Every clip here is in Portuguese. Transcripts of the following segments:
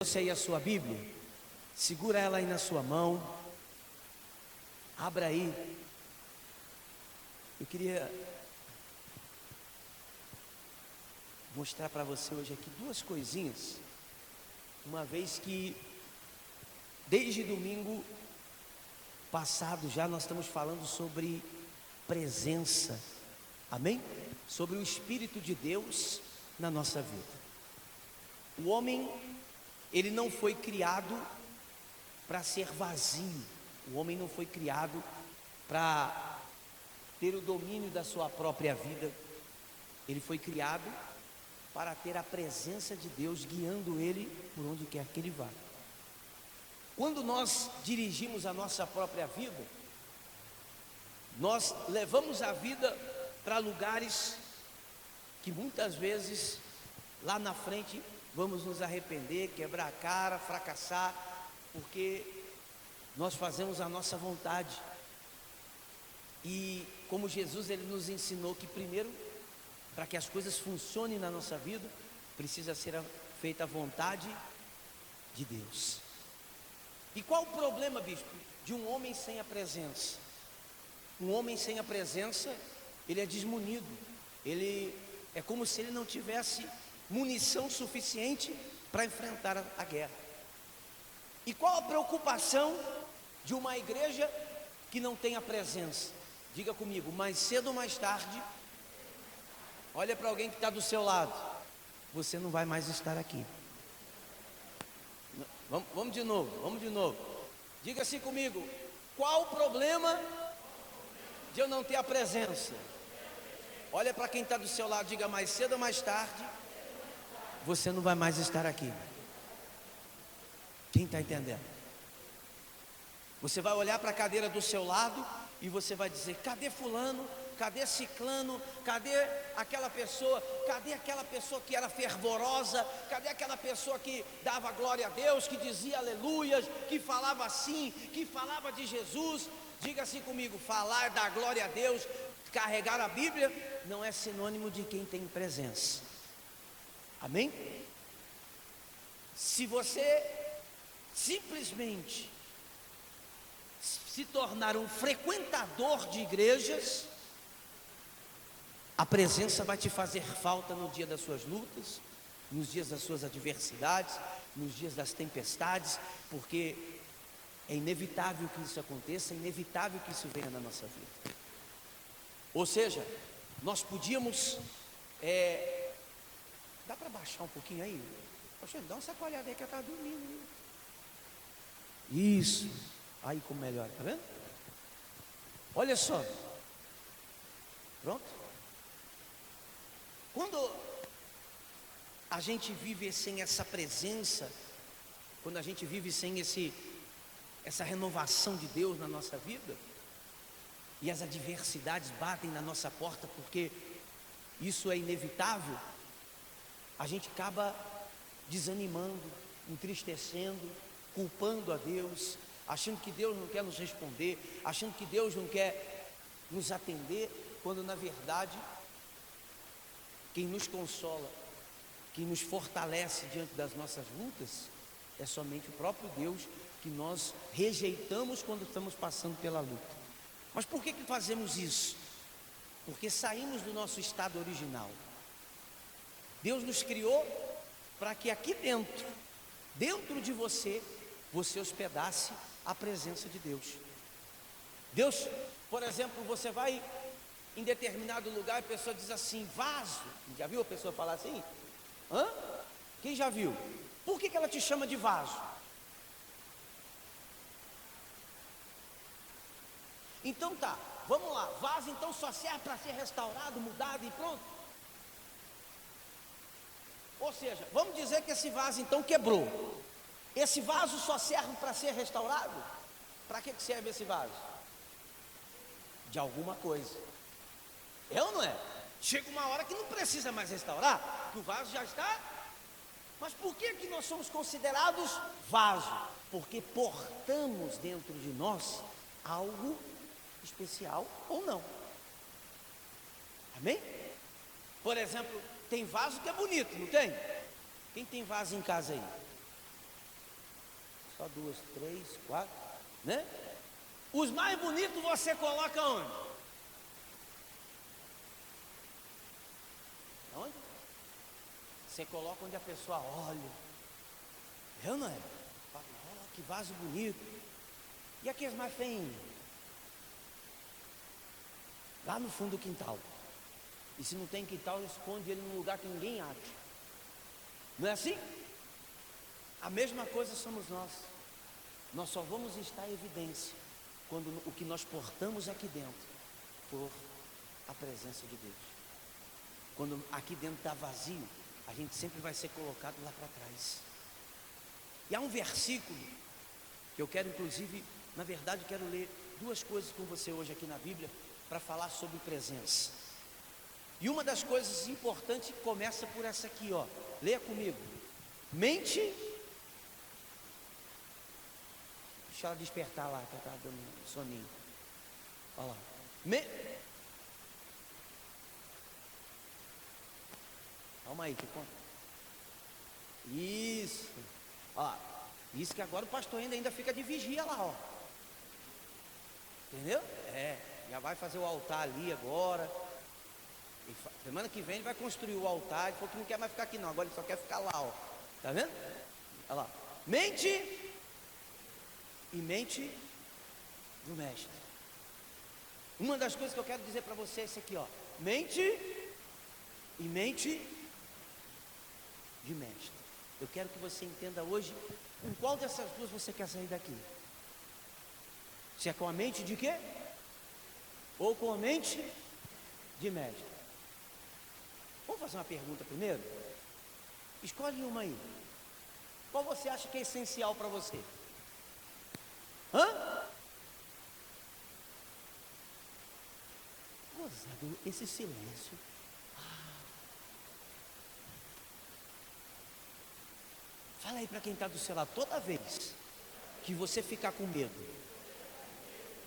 Trouxe aí a sua Bíblia, segura ela aí na sua mão, abra aí. Eu queria mostrar para você hoje aqui duas coisinhas, uma vez que desde domingo passado já nós estamos falando sobre presença, amém? Sobre o Espírito de Deus na nossa vida. O homem, ele não foi criado para ser vazio. O homem não foi criado para ter o domínio da sua própria vida. Ele foi criado para ter a presença de Deus guiando ele por onde quer que ele vá. Quando nós dirigimos a nossa própria vida, nós levamos a vida para lugares que muitas vezes lá na frente vamos nos arrepender, quebrar a cara, fracassar, porque nós fazemos a nossa vontade. E como Jesus ele nos ensinou que primeiro, para que as coisas funcionem na nossa vida, precisa ser feita a vontade de Deus. E qual o problema, bispo, de um homem sem a presença? Um homem sem a presença, ele é desmunido. Ele é como se ele não tivesse munição suficiente para enfrentar a guerra. E qual a preocupação de uma igreja que não tem a presença? Diga comigo, mais cedo ou mais tarde, olha para alguém que está do seu lado, você não vai mais estar aqui. Vamos de novo. Diga assim comigo, qual o problema de eu não ter a presença? Olha para quem está do seu lado, diga, mais cedo ou mais tarde, você não vai mais estar aqui. Quem está entendendo? Você vai olhar para a cadeira do seu lado e você vai dizer, cadê fulano? Cadê ciclano? Cadê aquela pessoa? Cadê aquela pessoa que era fervorosa? Cadê aquela pessoa que dava glória a Deus, que dizia aleluias, que falava assim, que falava de Jesus? Diga assim comigo, falar da glória a Deus, carregar a Bíblia, não é sinônimo de quem tem presença. Amém? Se você simplesmente se tornar um frequentador de igrejas, a presença vai te fazer falta no dia das suas lutas, nos dias das suas adversidades, nos dias das tempestades, porque é inevitável que isso aconteça, é inevitável que isso venha na nossa vida. Ou seja, nós podíamos dá para baixar um pouquinho aí? Poxa, dá uma sacoleada aí que ela está dormindo. Isso. Aí como melhora, tá vendo? Olha só. Pronto? Quando a gente vive sem essa presença, quando a gente vive sem essa renovação de Deus na nossa vida, e as adversidades batem na nossa porta, porque isso é inevitável, a gente acaba desanimando, entristecendo, culpando a Deus, achando que Deus não quer nos responder, achando que Deus não quer nos atender, quando na verdade quem nos consola, quem nos fortalece diante das nossas lutas é somente o próprio Deus, que nós rejeitamos quando estamos passando pela luta. Mas por que fazemos isso? Porque saímos do nosso estado original. Deus nos criou para que aqui dentro de você hospedasse a presença de Deus. Deus, por exemplo, você vai em determinado lugar e a pessoa diz assim, vaso. Já viu a pessoa falar assim? Hã? Quem já viu? Por que ela te chama de vaso? Então tá, vamos lá, vaso então só serve para ser restaurado, mudado e pronto? Ou seja, vamos dizer que esse vaso então quebrou. Esse vaso só serve para ser restaurado? Para que serve esse vaso? De alguma coisa. É ou não é? Chega uma hora que não precisa mais restaurar, que o vaso já está. Mas por que nós somos considerados vaso? Porque portamos dentro de nós algo especial ou não. Amém? Por exemplo, tem vaso que é bonito, não tem? Quem tem vaso em casa aí? Só 2, 3, 4, né? Os mais bonitos você coloca onde? Onde? Você coloca onde a pessoa olha. Eu não é? Fala, oh, que vaso bonito. E aqueles mais feinhos? Lá no fundo do quintal. E se não tem quintal, esconde ele num lugar que ninguém acha. Não é assim? A mesma coisa somos nós. Nós só vamos estar em evidência quando o que nós portamos aqui dentro for a presença de Deus. Quando aqui dentro está vazio, a gente sempre vai ser colocado lá para trás. E há um versículo que eu quero, inclusive, na verdade, quero ler duas coisas com você hoje aqui na Bíblia para falar sobre presença. E uma das coisas importantes começa por essa aqui, ó. Leia comigo. Mente. Deixa ela despertar lá, que ela está dando soninho. Olha lá. Calma aí, que conta. Isso. Ó, isso que agora o pastor ainda fica de vigia lá, ó. Entendeu? Já vai fazer o altar ali agora. Semana que vem ele vai construir o altar. Ele falou que não quer mais ficar aqui não, agora ele só quer ficar lá, ó. Tá vendo? Olha lá. Mente e mente do mestre. Uma das coisas que eu quero dizer para você é isso aqui, ó. Mente e mente de mestre. Eu quero que você entenda hoje com qual dessas duas você quer sair daqui. Se é com a mente de quê? Ou com a mente de mestre? Vamos fazer uma pergunta primeiro? Escolhe uma aí. Qual você acha que é essencial para você? Gozado, esse silêncio. Fala aí para quem está do seu lado. Toda vez que você ficar com medo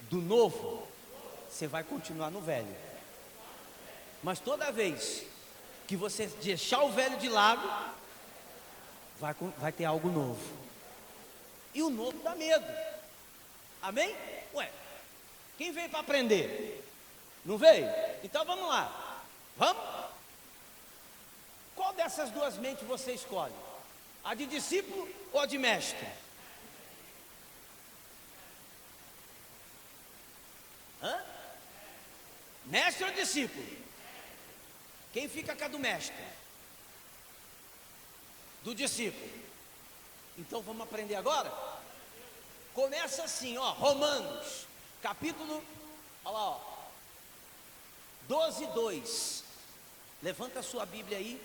do novo, você vai continuar no velho. Mas toda vez que você deixar o velho de lado, vai ter algo novo. E o novo dá medo. Amém? Ué, quem veio para aprender? Não veio? Então vamos lá. Vamos? Qual dessas duas mentes você escolhe? A de discípulo ou a de mestre? Mestre ou discípulo? Quem fica com a do mestre? Do discípulo. Então vamos aprender agora? Começa assim, ó, Romanos, capítulo, olha lá, ó, 12:2. Levanta a sua Bíblia aí,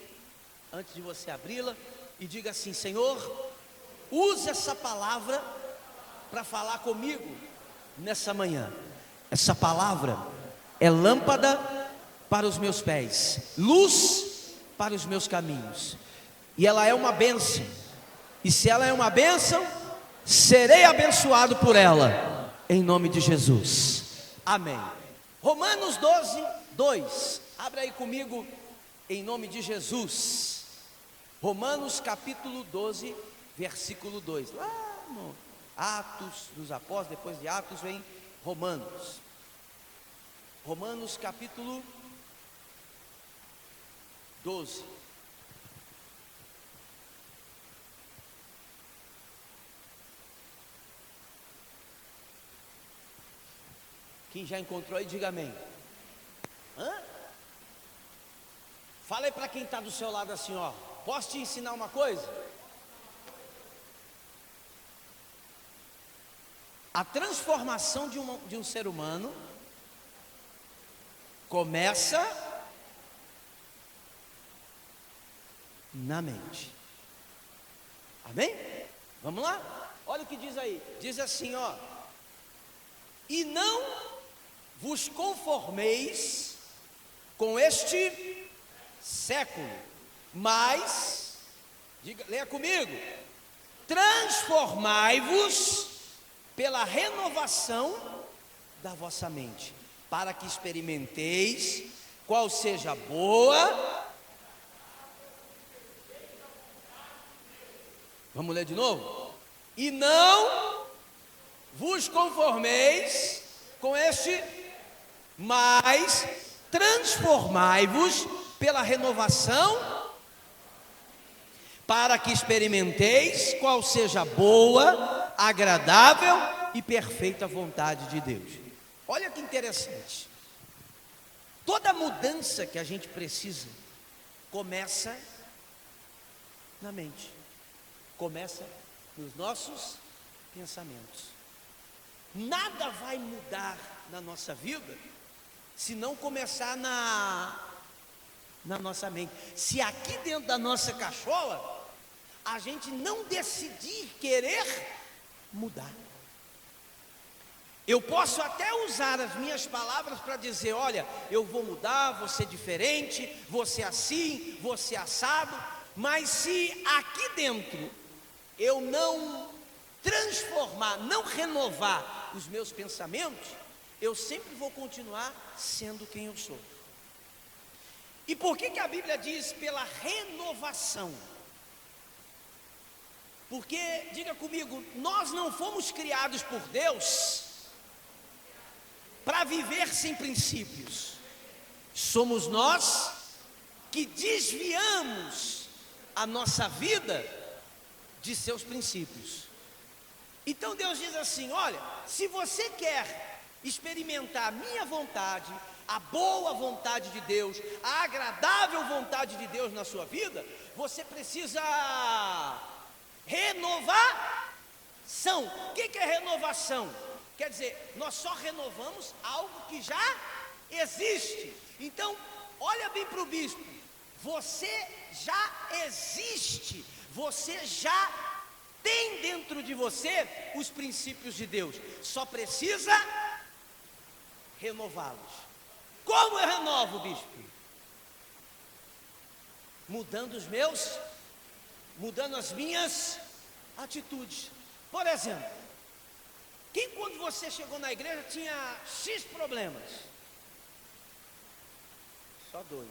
antes de você abri-la, e diga assim: Senhor, use essa palavra para falar comigo nessa manhã. Essa palavra é lâmpada para os meus pés, luz para os meus caminhos. E ela é uma bênção. E se ela é uma bênção, serei abençoado por ela, em nome de Jesus. Amém. Romanos 12:2. Abra aí comigo, em nome de Jesus. Romanos capítulo 12, versículo 2. Lá no Atos dos Apóstolos, depois de Atos vem Romanos. Romanos capítulo 12. Quem já encontrou aí, diga amém. Fala aí para quem está do seu lado assim, ó. Posso te ensinar uma coisa? A transformação de um ser humano começa na mente. Amém? Vamos lá? Olha o que diz aí. Diz assim, ó: e não vos conformeis com este século, mas, leia comigo, transformai-vos pela renovação da vossa mente, para que experimenteis qual seja a boa. Vamos ler de novo? E não vos conformeis com este, mas transformai-vos pela renovação, para que experimenteis qual seja a boa, agradável e perfeita vontade de Deus. Olha que interessante. Toda mudança que a gente precisa começa na mente, começa nos nossos pensamentos. Nada vai mudar na nossa vida se não começar na nossa mente. Se aqui dentro da nossa cachola a gente não decidir querer mudar. Eu posso até usar as minhas palavras para dizer: olha, eu vou mudar, vou ser diferente, vou ser assim, vou ser assado. Mas se aqui dentro eu não transformar, não renovar os meus pensamentos, eu sempre vou continuar sendo quem eu sou. E por que a Bíblia diz pela renovação? Porque, diga comigo, nós não fomos criados por Deus para viver sem princípios. Somos nós que desviamos a nossa vida de seus princípios. Então Deus diz assim: olha, se você quer experimentar a minha vontade, a boa vontade de Deus, a agradável vontade de Deus na sua vida, você precisa renovação. O que é renovação? Quer dizer, nós só renovamos algo que já existe. Então, olha bem para o bispo: você já existe, você já tem dentro de você os princípios de Deus, só precisa renová-los. Como eu renovo, bispo? Mudando as minhas atitudes. Por exemplo, quem quando você chegou na igreja tinha X problemas? Só 2.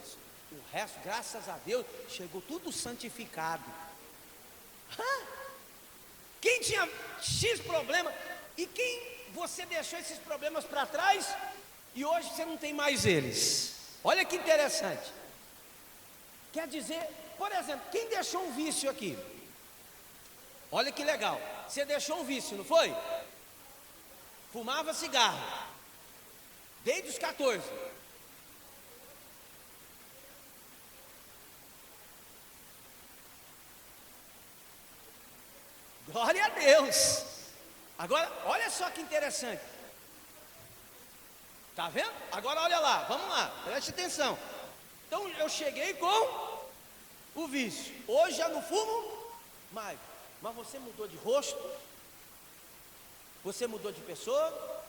O resto, graças a Deus, chegou tudo santificado. Quem tinha X problemas? E quem você deixou esses problemas para trás e hoje você não tem mais eles? Olha que interessante. Quer dizer, por exemplo, quem deixou um vício aqui? Olha que legal. Você deixou um vício, não foi? Fumava cigarro desde os 14. Glória a Deus. Agora, olha só que interessante. Tá vendo? Agora olha lá, vamos lá, preste atenção. Então eu cheguei com o vício. Hoje já não fumo mais. Mas você mudou de rosto? Você mudou de pessoa?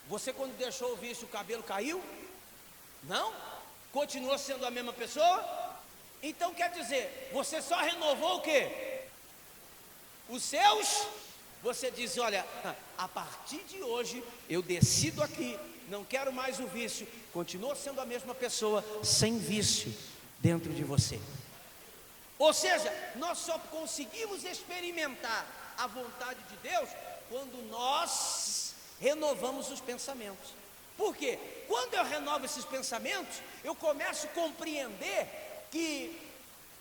Você quando deixou o vício, o cabelo caiu? Não? Continuou sendo a mesma pessoa? Então quer dizer, você só renovou o quê? Os seus? Você diz: olha, a partir de hoje eu decido aqui, não quero mais o vício. Continua sendo a mesma pessoa, sem vício dentro de você. Ou seja, nós só conseguimos experimentar a vontade de Deus quando nós renovamos os pensamentos. Por quê? Quando eu renovo esses pensamentos, eu começo a compreender que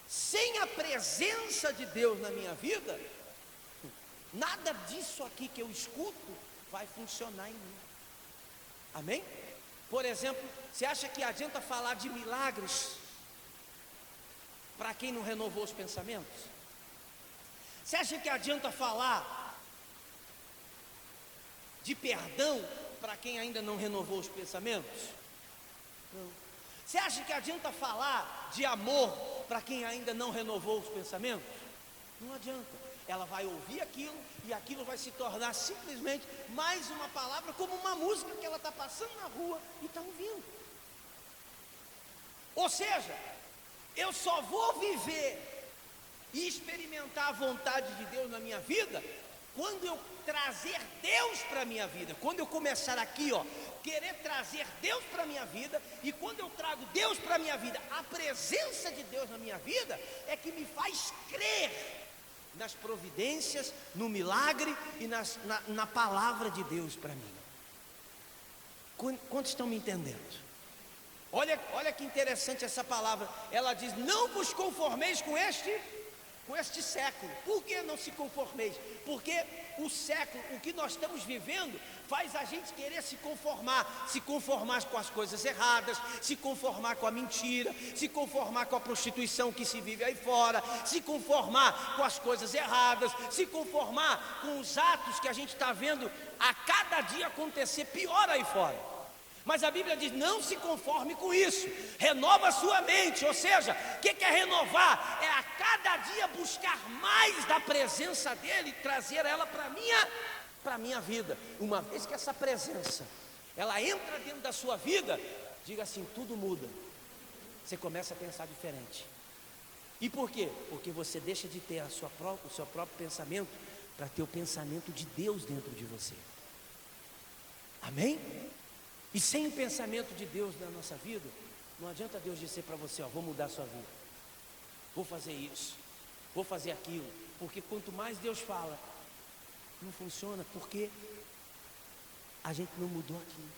sem a presença de Deus na minha vida, nada disso aqui que eu escuto vai funcionar em mim. Amém? Por exemplo, você acha que adianta falar de milagres para quem não renovou os pensamentos? Você acha que adianta falar de perdão para quem ainda não renovou os pensamentos? Não. Você acha que adianta falar de amor para quem ainda não renovou os pensamentos? Não adianta. Ela vai ouvir aquilo e aquilo vai se tornar simplesmente mais uma palavra, como uma música que ela está passando na rua e está ouvindo. Ou seja, eu só vou viver e experimentar a vontade de Deus na minha vida quando eu trazer Deus para a minha vida. Quando eu começar aqui, querer trazer Deus para a minha vida, e quando eu trago Deus para a minha vida, a presença de Deus na minha vida é que me faz crer nas providências, no milagre e na palavra de Deus para mim. Quantos estão me entendendo? Olha que interessante essa palavra. Ela diz: não vos conformeis com este século. Por que não se conformeis? Porque o século, o que nós estamos vivendo, faz a gente querer se conformar com as coisas erradas, se conformar com a mentira, se conformar com a prostituição que se vive aí fora, se conformar com as coisas erradas, se conformar com os atos que a gente está vendo a cada dia acontecer pior aí fora. Mas a Bíblia diz: não se conforme com isso, renova a sua mente. Ou seja, o que é renovar? É a cada dia buscar mais da presença dEle e trazer ela para a minha vida. Uma vez que essa presença, ela entra dentro da sua vida, diga assim, tudo muda. Você começa a pensar diferente. E por quê? Porque você deixa de ter o seu próprio pensamento para ter o pensamento de Deus dentro de você. Amém? E sem o pensamento de Deus na nossa vida, não adianta Deus dizer para você: ó, vou mudar a sua vida, vou fazer isso, vou fazer aquilo. Porque quanto mais Deus fala, não funciona, porque a gente não mudou aqui.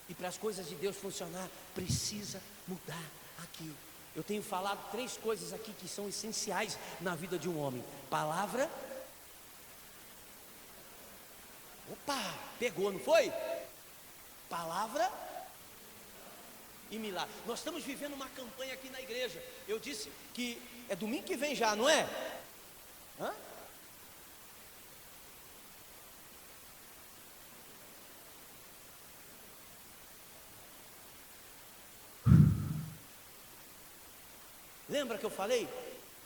E para as coisas de Deus funcionar, precisa mudar aqui. Eu tenho falado 3 coisas aqui que são essenciais na vida de um homem: palavra. Opa, pegou, não foi? Palavra e milagre. Nós estamos vivendo uma campanha aqui na igreja. Eu disse que é domingo que vem já, não é? Hã? Lembra que eu falei?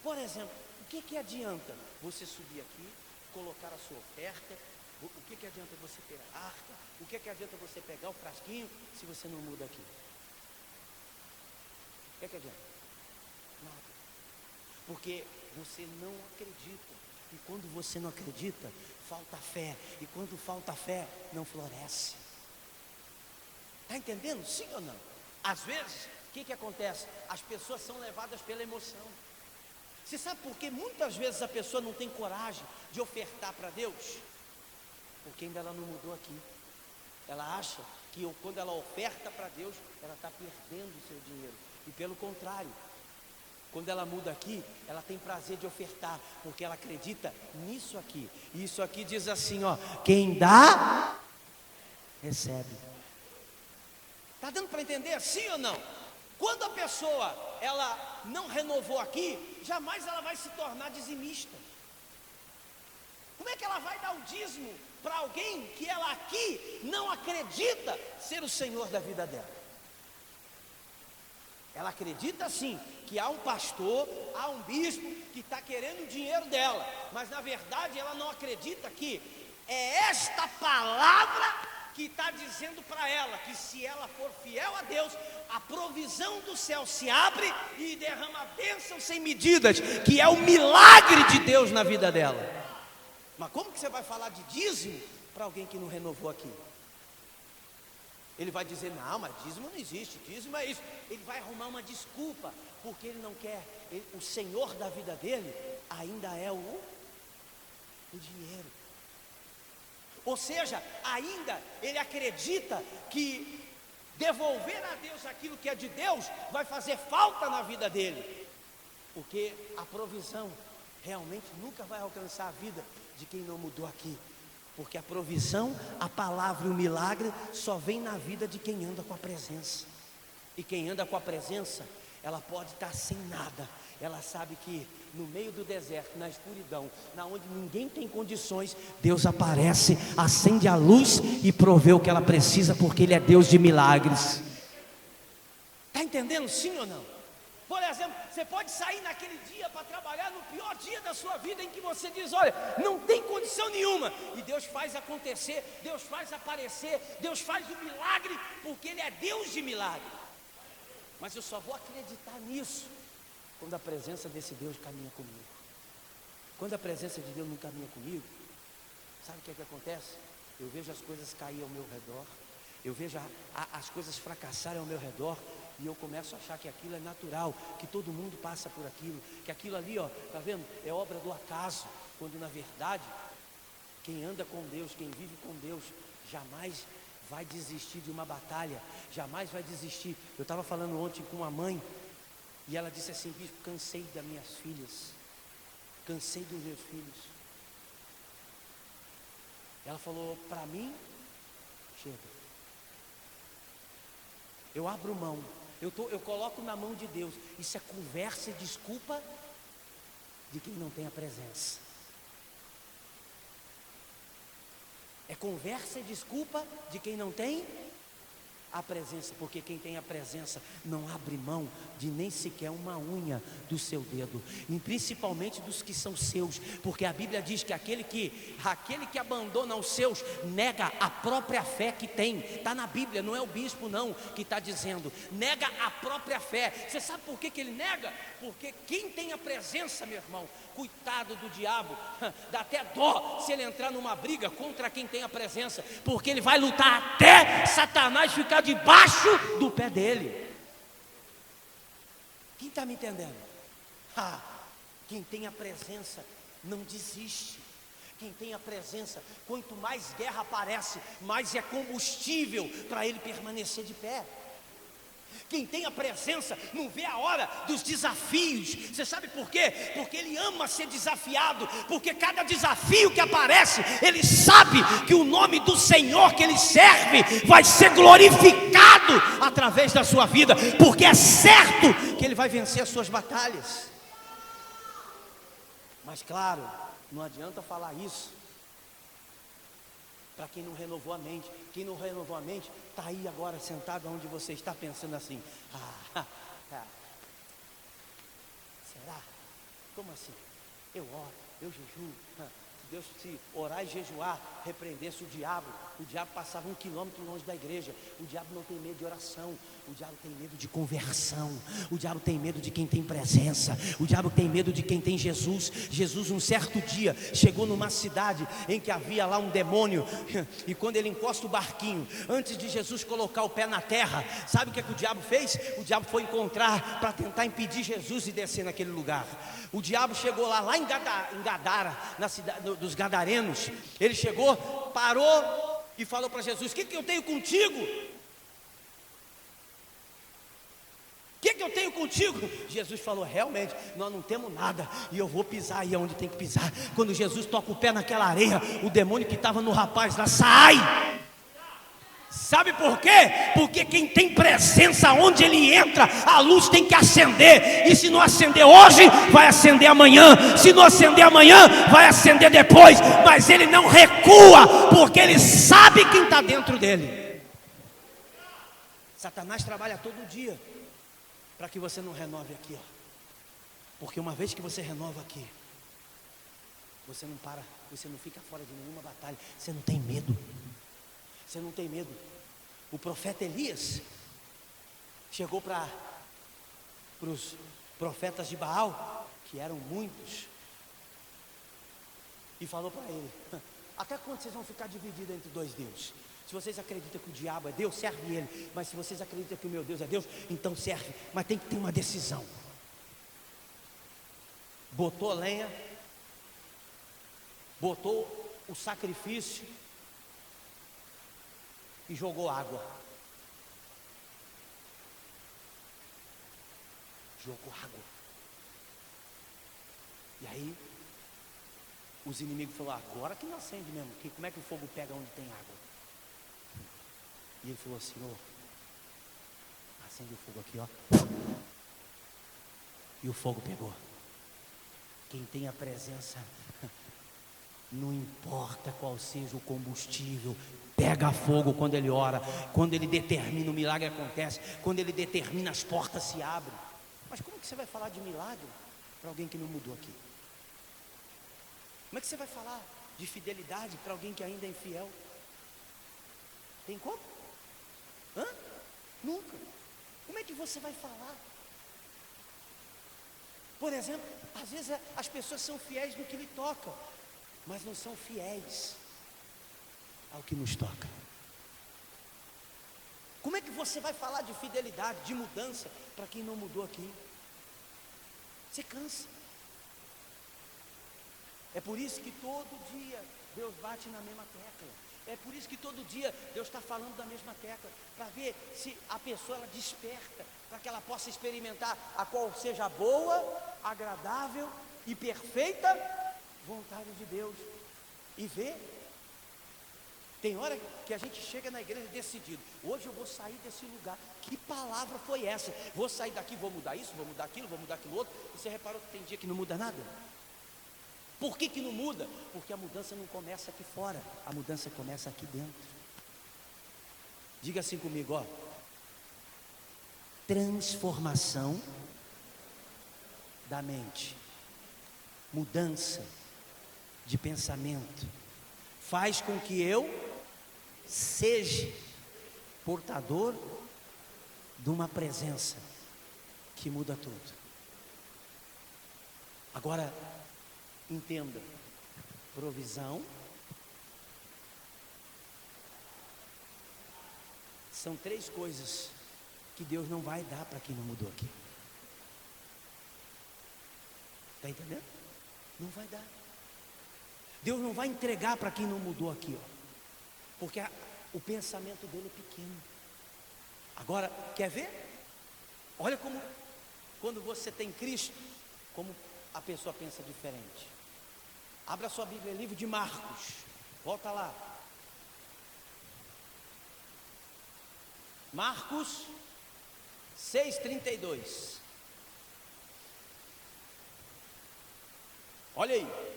Por exemplo, o que adianta você subir aqui, colocar a sua oferta? O que adianta você ter a arca? O que adianta você pegar o frasquinho se você não muda aqui? O que adianta? Nada. Porque você não acredita. E quando você não acredita, falta fé. E quando falta fé, não floresce. Está entendendo? Sim ou não? Às vezes, o que acontece? As pessoas são levadas pela emoção. Você sabe por que muitas vezes a pessoa não tem coragem de ofertar para Deus? Porque ainda ela não mudou aqui. Ela acha que quando ela oferta para Deus, ela está perdendo o seu dinheiro. E pelo contrário, quando ela muda aqui, ela tem prazer de ofertar, porque ela acredita nisso aqui. E isso aqui diz assim, ó: quem dá, recebe. Está dando para entender, sim ou não? Quando a pessoa, ela não renovou aqui, jamais ela vai se tornar dizimista. Como é que ela vai dar o dízimo para alguém que ela aqui não acredita ser o Senhor da vida dela? Ela acredita sim que há um pastor, há um bispo que está querendo o dinheiro dela, mas na verdade ela não acredita que é esta palavra que está dizendo para ela que se ela for fiel a Deus, a provisão do céu se abre e derrama bênção sem medidas, que é o milagre de Deus na vida dela. Mas como que você vai falar de dízimo para alguém que não renovou aqui? Ele vai dizer: não, mas dízimo não existe, dízimo é isso. Ele vai arrumar uma desculpa, porque ele não quer. O Senhor da vida dele ainda é o dinheiro. Ou seja, ainda ele acredita que devolver a Deus aquilo que é de Deus vai fazer falta na vida dele, porque a provisão realmente nunca vai alcançar a vida de quem não mudou aqui. Porque a provisão, a palavra e o milagre só vem na vida de quem anda com a presença. E quem anda com a presença, ela pode estar sem nada. Ela sabe que no meio do deserto, na escuridão, na onde ninguém tem condições, Deus aparece, acende a luz e provê o que ela precisa, porque Ele é Deus de milagres. Está entendendo, sim ou não? Por exemplo, você pode sair naquele dia para trabalhar no pior dia da sua vida, em que você diz: olha, não tem condição nenhuma, e Deus faz acontecer, Deus faz aparecer, Deus faz o milagre, porque Ele é Deus de milagre. Mas eu só vou acreditar nisso quando a presença desse Deus caminha comigo. Quando a presença de Deus não caminha comigo, sabe o que é que acontece? Eu vejo as coisas caírem ao meu redor, eu vejo as coisas fracassarem ao meu redor, E eu começo a achar que aquilo é natural, que todo mundo passa por aquilo, que aquilo ali, ó, tá vendo? É obra do acaso, quando na verdade, quem anda com Deus, quem vive com Deus, jamais vai desistir de uma batalha, jamais vai desistir. Eu estava falando ontem com uma mãe, e ela disse assim: bispo, cansei das minhas filhas, cansei dos meus filhos. Ela falou: para mim, chega. Eu abro mão, eu coloco na mão de Deus. Isso é conversa e desculpa de quem não tem a presença. É conversa e desculpa de quem não tem a presença, porque quem tem a presença não abre mão de nem sequer uma unha do seu dedo, e principalmente dos que são seus, porque a Bíblia diz que aquele que abandona os seus nega a própria fé que tem. Está na Bíblia, não é o bispo não que está dizendo, nega a própria fé. Você sabe por que ele nega? Porque quem tem a presença, meu irmão, coitado do diabo, dá até dó se ele entrar numa briga contra quem tem a presença, porque ele vai lutar até Satanás ficar debaixo do pé dele. Quem está me entendendo? Quem tem a presença não desiste. Quem tem a presença, quanto mais guerra aparece, mais é combustível para ele permanecer de pé. Quem tem a presença não vê a hora dos desafios. Você sabe por quê? Porque ele ama ser desafiado. Porque cada desafio que aparece, ele sabe que o nome do Senhor que ele serve vai ser glorificado através da sua vida, porque é certo que ele vai vencer as suas batalhas. Mas claro, não adianta falar isso para quem não renovou a mente. Quem não renovou a mente está aí agora sentado onde você está, pensando assim: será? Como assim? Eu oro, eu jejuo. Se Deus, se orar e jejuar repreendesse o diabo passava 1 quilômetro longe da igreja. O diabo não tem medo de oração, o diabo tem medo de conversão, o diabo tem medo de quem tem presença, o diabo tem medo de quem tem Jesus. Jesus um certo dia chegou numa cidade em que havia lá um demônio, e quando ele encosta o barquinho, antes de Jesus colocar o pé na terra, sabe o que o diabo fez? O diabo foi encontrar para tentar impedir Jesus de descer naquele lugar. O diabo chegou lá em Gadara, na cidade dos Gadarenos. Ele chegou, parou e falou para Jesus: o que eu tenho contigo? O que eu tenho contigo? Jesus falou: realmente, nós não temos nada, e eu vou pisar aí onde tem que pisar. Quando Jesus toca o pé naquela areia, o demônio que estava no rapaz lá sai. Sabe por quê? Porque quem tem presença onde ele entra, a luz tem que acender. E se não acender hoje, vai acender amanhã. Se não acender amanhã, vai acender depois. Mas ele não recua, porque ele sabe quem está dentro dele. Satanás trabalha todo dia para que você não renove aqui, ó. Porque uma vez que você renova aqui, você não para, você não fica fora de nenhuma batalha. Você não tem medo. Você não tem medo. O profeta Elias chegou para os profetas de Baal, que eram muitos, e falou para ele: até quando vocês vão ficar divididos entre dois deuses? Se vocês acreditam que o diabo é Deus, serve ele. Mas se vocês acreditam que o meu Deus é Deus, então serve. Mas tem que ter uma decisão. Botou lenha, botou o sacrifício e jogou água. Jogou água. E aí os inimigos falaram: agora que não acende mesmo. Como é que o fogo pega onde tem água? E ele falou: Senhor, acende o fogo aqui, ó. E o fogo pegou. Quem tem a presença, não importa qual seja o combustível, pega fogo quando ele ora. Quando ele determina, o milagre acontece. Quando ele determina, as portas se abrem. Mas como que você vai falar de milagre para alguém que não mudou aqui? Como é que você vai falar de fidelidade para alguém que ainda é infiel? Tem como? Nunca. Como é que você vai falar? Por exemplo, às vezes as pessoas são fiéis no que lhe toca, mas não são fiéis ao que nos toca. Como é que você vai falar de fidelidade, de mudança, para quem não mudou aqui? Você cansa. É por isso que todo dia Deus bate na mesma tecla. É por isso que todo dia Deus está falando da mesma tecla, para ver se a pessoa ela desperta, para que ela possa experimentar a qual seja a boa, agradável e perfeita vontade de Deus. E ver. Tem hora que a gente chega na igreja decidido, hoje eu vou sair desse lugar. Que palavra foi essa? Vou sair daqui, vou mudar isso, vou mudar aquilo, vou mudar aquilo outro. E você reparou que tem dia que não muda nada? Por que não muda? Porque a mudança não começa aqui fora, a mudança começa aqui dentro. Diga assim comigo, ó. Transformação da mente, mudança de pensamento, faz com que eu seja portador de uma presença que muda tudo. Agora, entenda, provisão são 3 coisas que Deus não vai dar para quem não mudou aqui. Está entendendo? Não vai dar. Deus não vai entregar para quem não mudou aqui, ó, porque o pensamento dele é pequeno. Agora, quer ver? Olha como, quando você tem Cristo, como a pessoa pensa diferente. Abra sua Bíblia, livro de Marcos, volta lá. Marcos 6:32. Olha aí.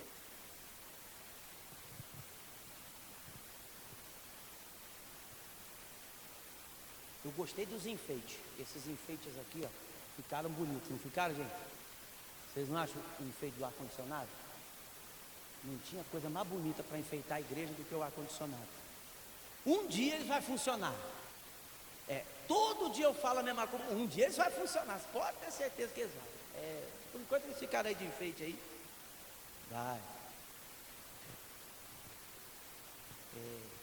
Eu gostei dos enfeites. Esses enfeites aqui, ó, ficaram bonitos, não ficaram, gente? Vocês não acham o enfeite do ar-condicionado? Não tinha coisa mais bonita para enfeitar a igreja do que o ar-condicionado. Um dia ele vai funcionar. Todo dia eu falo a mesma coisa. Um dia eles vão funcionar. Você pode ter certeza que eles vão. Por enquanto eles ficaram aí de enfeite aí. Vai.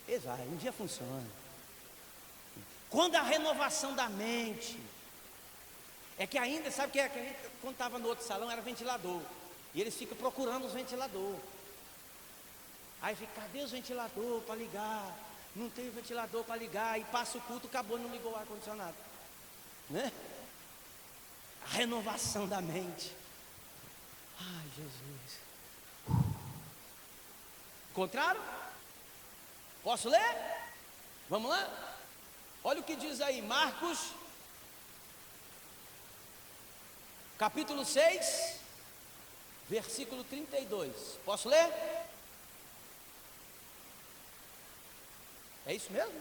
Eles vai. Um dia funciona. Quando a renovação da mente. É que ainda, sabe que a gente, quando estava no outro salão, era ventilador. E eles ficam procurando os ventiladores. Aí fica, cadê os ventiladores para ligar? Não tem ventilador para ligar. E passa o culto, acabou, não ligou o ar-condicionado. Né? A renovação da mente. Ai, Jesus. Encontraram? Posso ler? Vamos lá? Olha o que diz aí, Marcos, capítulo 6, versículo 32. Posso ler? É isso mesmo?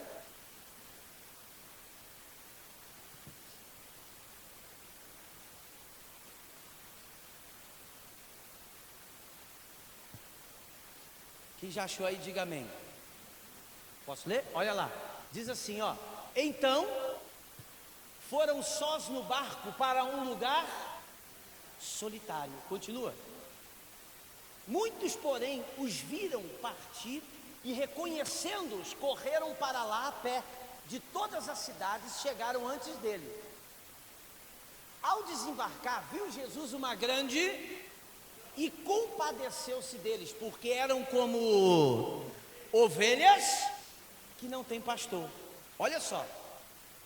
Quem já achou aí, diga amém. Posso ler? Olha lá. Diz assim, ó. Então, foram sós no barco para um lugar solitário. Continua. Muitos, porém, os viram partir e, reconhecendo-os, correram para lá a pé. De todas as cidades chegaram antes dele. Ao desembarcar, viu Jesus uma grande e compadeceu-se deles, porque eram como ovelhas que não têm pastor. Olha só,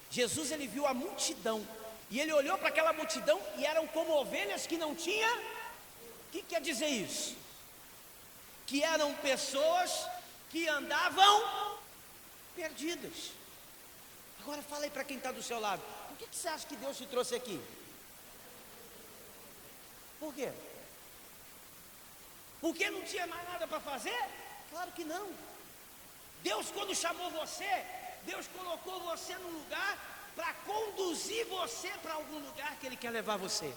Jesus ele viu a multidão e ele olhou para aquela multidão e eram como ovelhas que não tinha. O que quer dizer isso? Que eram pessoas que andavam perdidas. Agora fala aí para quem está do seu lado, por que você acha que Deus te trouxe aqui? Por quê? Porque não tinha mais nada para fazer? Claro que não. Deus, quando chamou você, Deus colocou você num lugar para conduzir você para algum lugar que Ele quer levar você.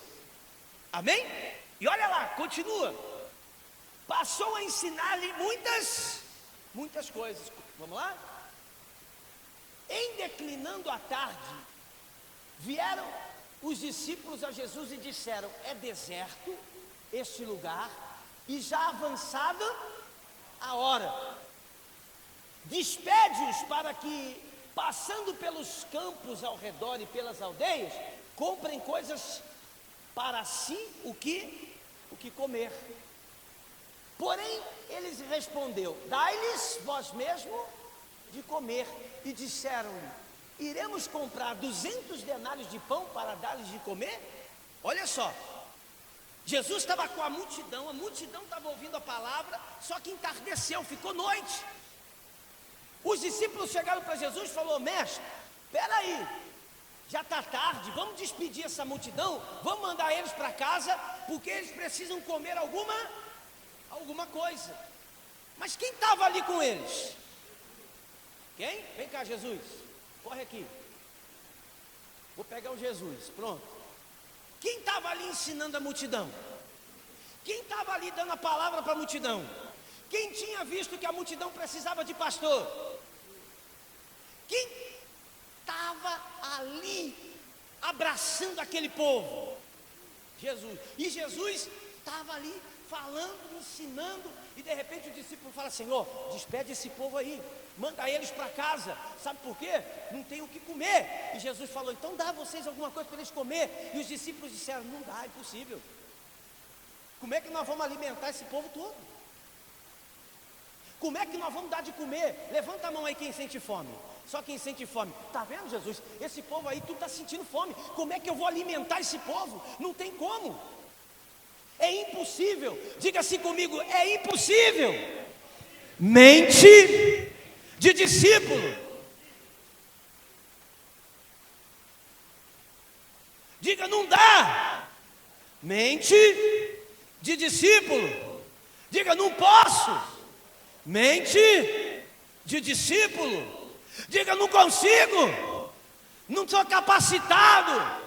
Amém? E olha lá, continua. Passou a ensinar-lhe muitas coisas. Vamos lá? Em declinando a tarde, vieram os discípulos a Jesus e disseram: é deserto este lugar e já avançada a hora. Despede-os para que passando pelos campos ao redor e pelas aldeias, comprem coisas para si o que comer. Porém, eles respondeu: dai-lhes vós mesmo de comer. E disseram-lhe: iremos comprar 200 denários de pão para dar-lhes de comer? Olha só, Jesus estava com a multidão estava ouvindo a palavra, só que entardeceu, ficou noite. Os discípulos chegaram para Jesus e falaram: mestre, espera aí, já está tarde, vamos despedir essa multidão, vamos mandar eles para casa, porque eles precisam comer alguma coisa. Mas quem estava ali com eles? Quem? Vem cá, Jesus, corre aqui. Vou pegar o Jesus, pronto. Quem estava ali ensinando a multidão? Quem estava ali dando a palavra para a multidão? Quem tinha visto que a multidão precisava de pastor? Quem estava ali abraçando aquele povo? Jesus. E Jesus estava ali falando, ensinando, e de repente o discípulo fala: Senhor, despede esse povo aí, manda eles para casa. Sabe por quê? Não tem o que comer. E Jesus falou: então dá a vocês alguma coisa para eles comer. E os discípulos disseram: não dá, é impossível. Como é que nós vamos alimentar esse povo todo? Como é que nós vamos dar de comer? Levanta a mão aí quem sente fome. Só quem sente fome. Está vendo, Jesus? Esse povo aí tudo está sentindo fome. Como é que eu vou alimentar esse povo? Não tem como. É impossível. Diga assim comigo: é impossível. Mente de discípulo. Diga: não dá. Mente de discípulo. Diga: não posso. Mente de discípulo. Diga: não consigo, não sou capacitado,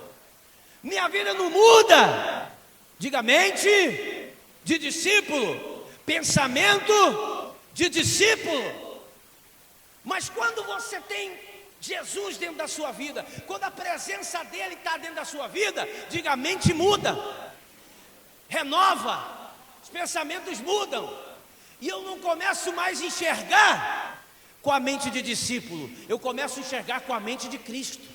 minha vida não muda. Diga: mente de discípulo, pensamento de discípulo. Mas quando você tem Jesus dentro da sua vida, quando a presença dele está dentro da sua vida, diga: a mente muda, renova, os pensamentos mudam. E eu não começo mais a enxergar com a mente de discípulo, eu começo a enxergar com a mente de Cristo.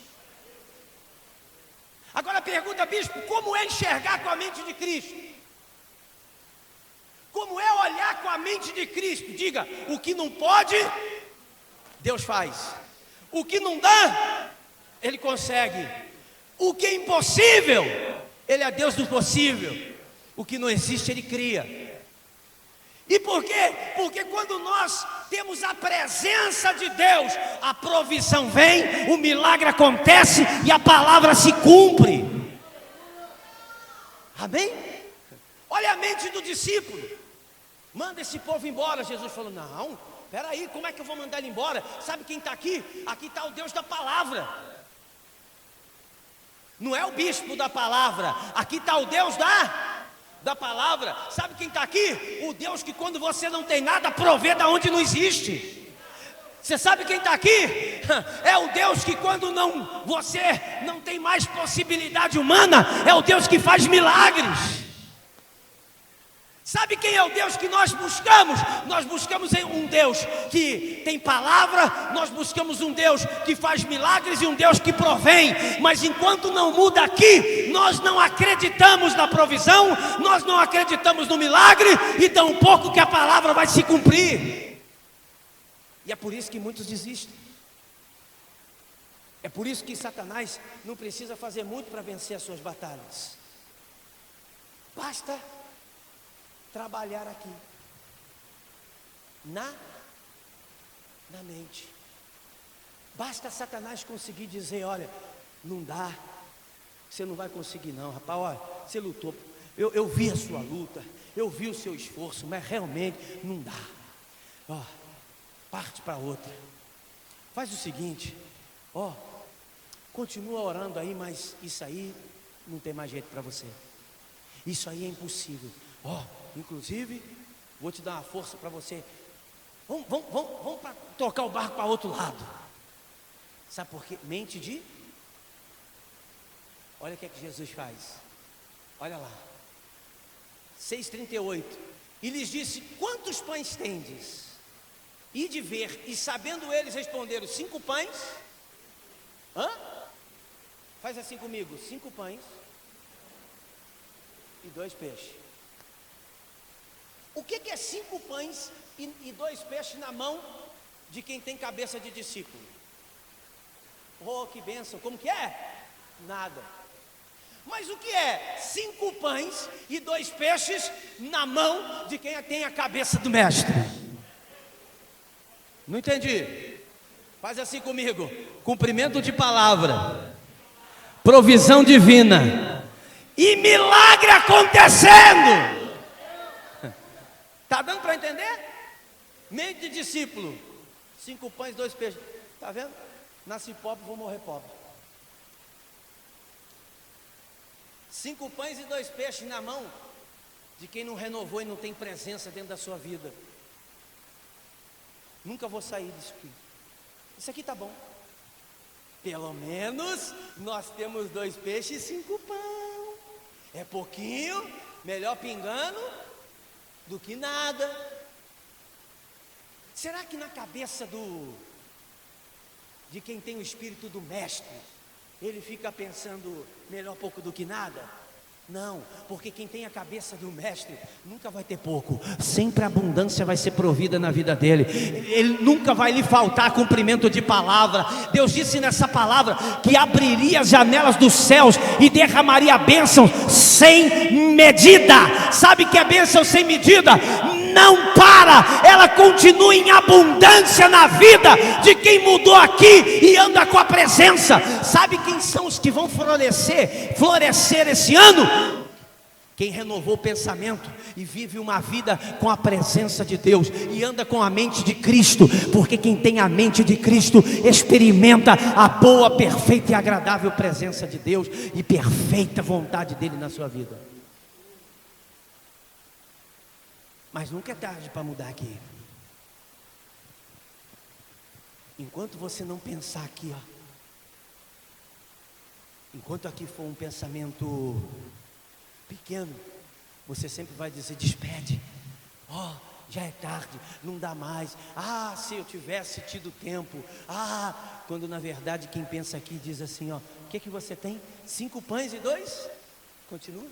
Agora pergunta, bispo, como é enxergar com a mente de Cristo? Como é olhar com a mente de Cristo? Diga: o que não pode, Deus faz. O que não dá, Ele consegue. O que é impossível, Ele é Deus do possível. O que não existe, Ele cria. E por quê? Porque quando nós temos a presença de Deus, a provisão vem, o milagre acontece e a palavra se cumpre. Amém? Olha a mente do discípulo: manda esse povo embora. Jesus falou: não, peraí, como é que eu vou mandar ele embora? Sabe quem está aqui? Aqui está o Deus da palavra. Não é o bispo da palavra, aqui está o Deus da palavra. Sabe quem está aqui? O Deus que quando você não tem nada, provê da onde não existe. Você sabe quem está aqui? É o Deus que quando você não tem mais possibilidade humana, é o Deus que faz milagres. Sabe quem é o Deus que nós buscamos? Nós buscamos um Deus que tem palavra, nós buscamos um Deus que faz milagres e um Deus que provém. Mas enquanto não muda aqui, nós não acreditamos na provisão, nós não acreditamos no milagre, e tampouco que a palavra vai se cumprir. E é por isso que muitos desistem. É por isso que Satanás não precisa fazer muito para vencer as suas batalhas. Basta trabalhar aqui na mente. Basta Satanás conseguir dizer: olha, não dá, você não vai conseguir não, rapaz, olha, você lutou, eu vi a sua luta, eu vi o seu esforço, mas realmente não dá. Ó, parte para outra. Faz o seguinte, ó, continua orando aí, mas isso aí não tem mais jeito para você. Isso aí é impossível. Ó, inclusive, vou te dar uma força para você. Vamos tocar o barco para outro lado. Sabe por quê? Mente de... Olha o que é que Jesus faz. Olha lá. 6,38. E lhes disse: quantos pães tendes? E de ver, e sabendo eles, responderam: 5 pães Hã? Faz assim comigo: 5 pães e 2 peixes. O que é 5 pães e 2 peixes na mão de quem tem cabeça de discípulo? Oh, que bênção! Como que é? Nada. Mas o que é 5 pães e 2 peixes na mão de quem tem a cabeça do mestre? Não entendi. Faz assim comigo: cumprimento de palavra, provisão divina e milagre acontecendo. Está dando para entender? Meio de discípulo, 5 pães, 2 peixes. Está vendo? Nasci pobre, vou morrer pobre. 5 pães e 2 peixes na mão de quem não renovou e não tem presença dentro da sua vida. Nunca vou sair disso aqui. Isso aqui tá bom. Pelo menos nós temos 2 peixes e 5 pão. É pouquinho, melhor pingando do que nada. Será que na cabeça de quem tem o espírito do mestre, ele fica pensando melhor pouco do que nada? Não, porque quem tem a cabeça do mestre nunca vai ter pouco, sempre a abundância vai ser provida na vida dele. Ele nunca vai lhe faltar cumprimento de palavra. Deus disse nessa palavra que abriria as janelas dos céus e derramaria bênçãos sem medida. Sabe que a bênção sem medida não para, ela continua em abundância na vida de quem mudou aqui e anda com a presença. Sabe quem são os que vão florescer esse ano? Quem renovou o pensamento e vive uma vida com a presença de Deus e anda com a mente de Cristo, porque quem tem a mente de Cristo experimenta a boa, perfeita e agradável presença de Deus e perfeita vontade dele na sua vida. Mas nunca é tarde para mudar aqui. Enquanto você não pensar aqui, ó, enquanto aqui for um pensamento pequeno, você sempre vai dizer: despede, ó, já é tarde, não dá mais. Ah, se eu tivesse tido tempo. Ah, quando na verdade quem pensa aqui diz assim, ó: o que você tem? 5 pães e 2? Continua.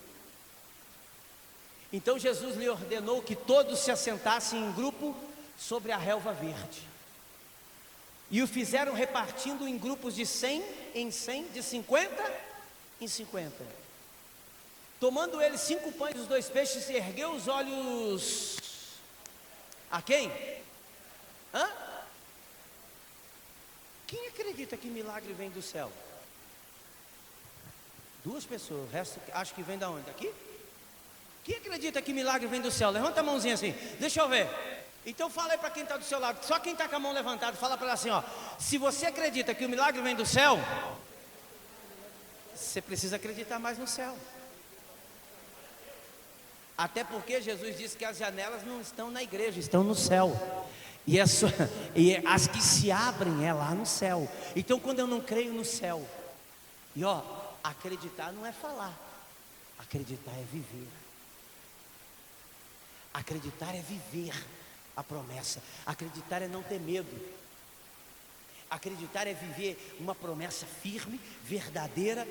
Então Jesus lhe ordenou que todos se assentassem em grupo sobre a relva verde. E o fizeram repartindo em grupos de 100 em 100, de 50 em 50. Tomando ele 5 pães e os 2 peixes, ergueu os olhos a quem? Hã? Quem acredita que milagre vem do céu? 2 pessoas, o resto acho que vem da onde? Daqui? Quem acredita que milagre vem do céu? Levanta a mãozinha assim, deixa eu ver. Então fala aí para quem está do seu lado, só quem está com a mão levantada, fala para ela assim, ó: se você acredita que o milagre vem do céu, você precisa acreditar mais no céu. Até porque Jesus disse que as janelas não estão na igreja, estão no céu. E as que se abrem é lá no céu. Então quando eu não creio no céu, e ó, acreditar não é falar, acreditar é viver. Acreditar é viver a promessa. Acreditar é não ter medo. Acreditar é viver uma promessa firme, verdadeira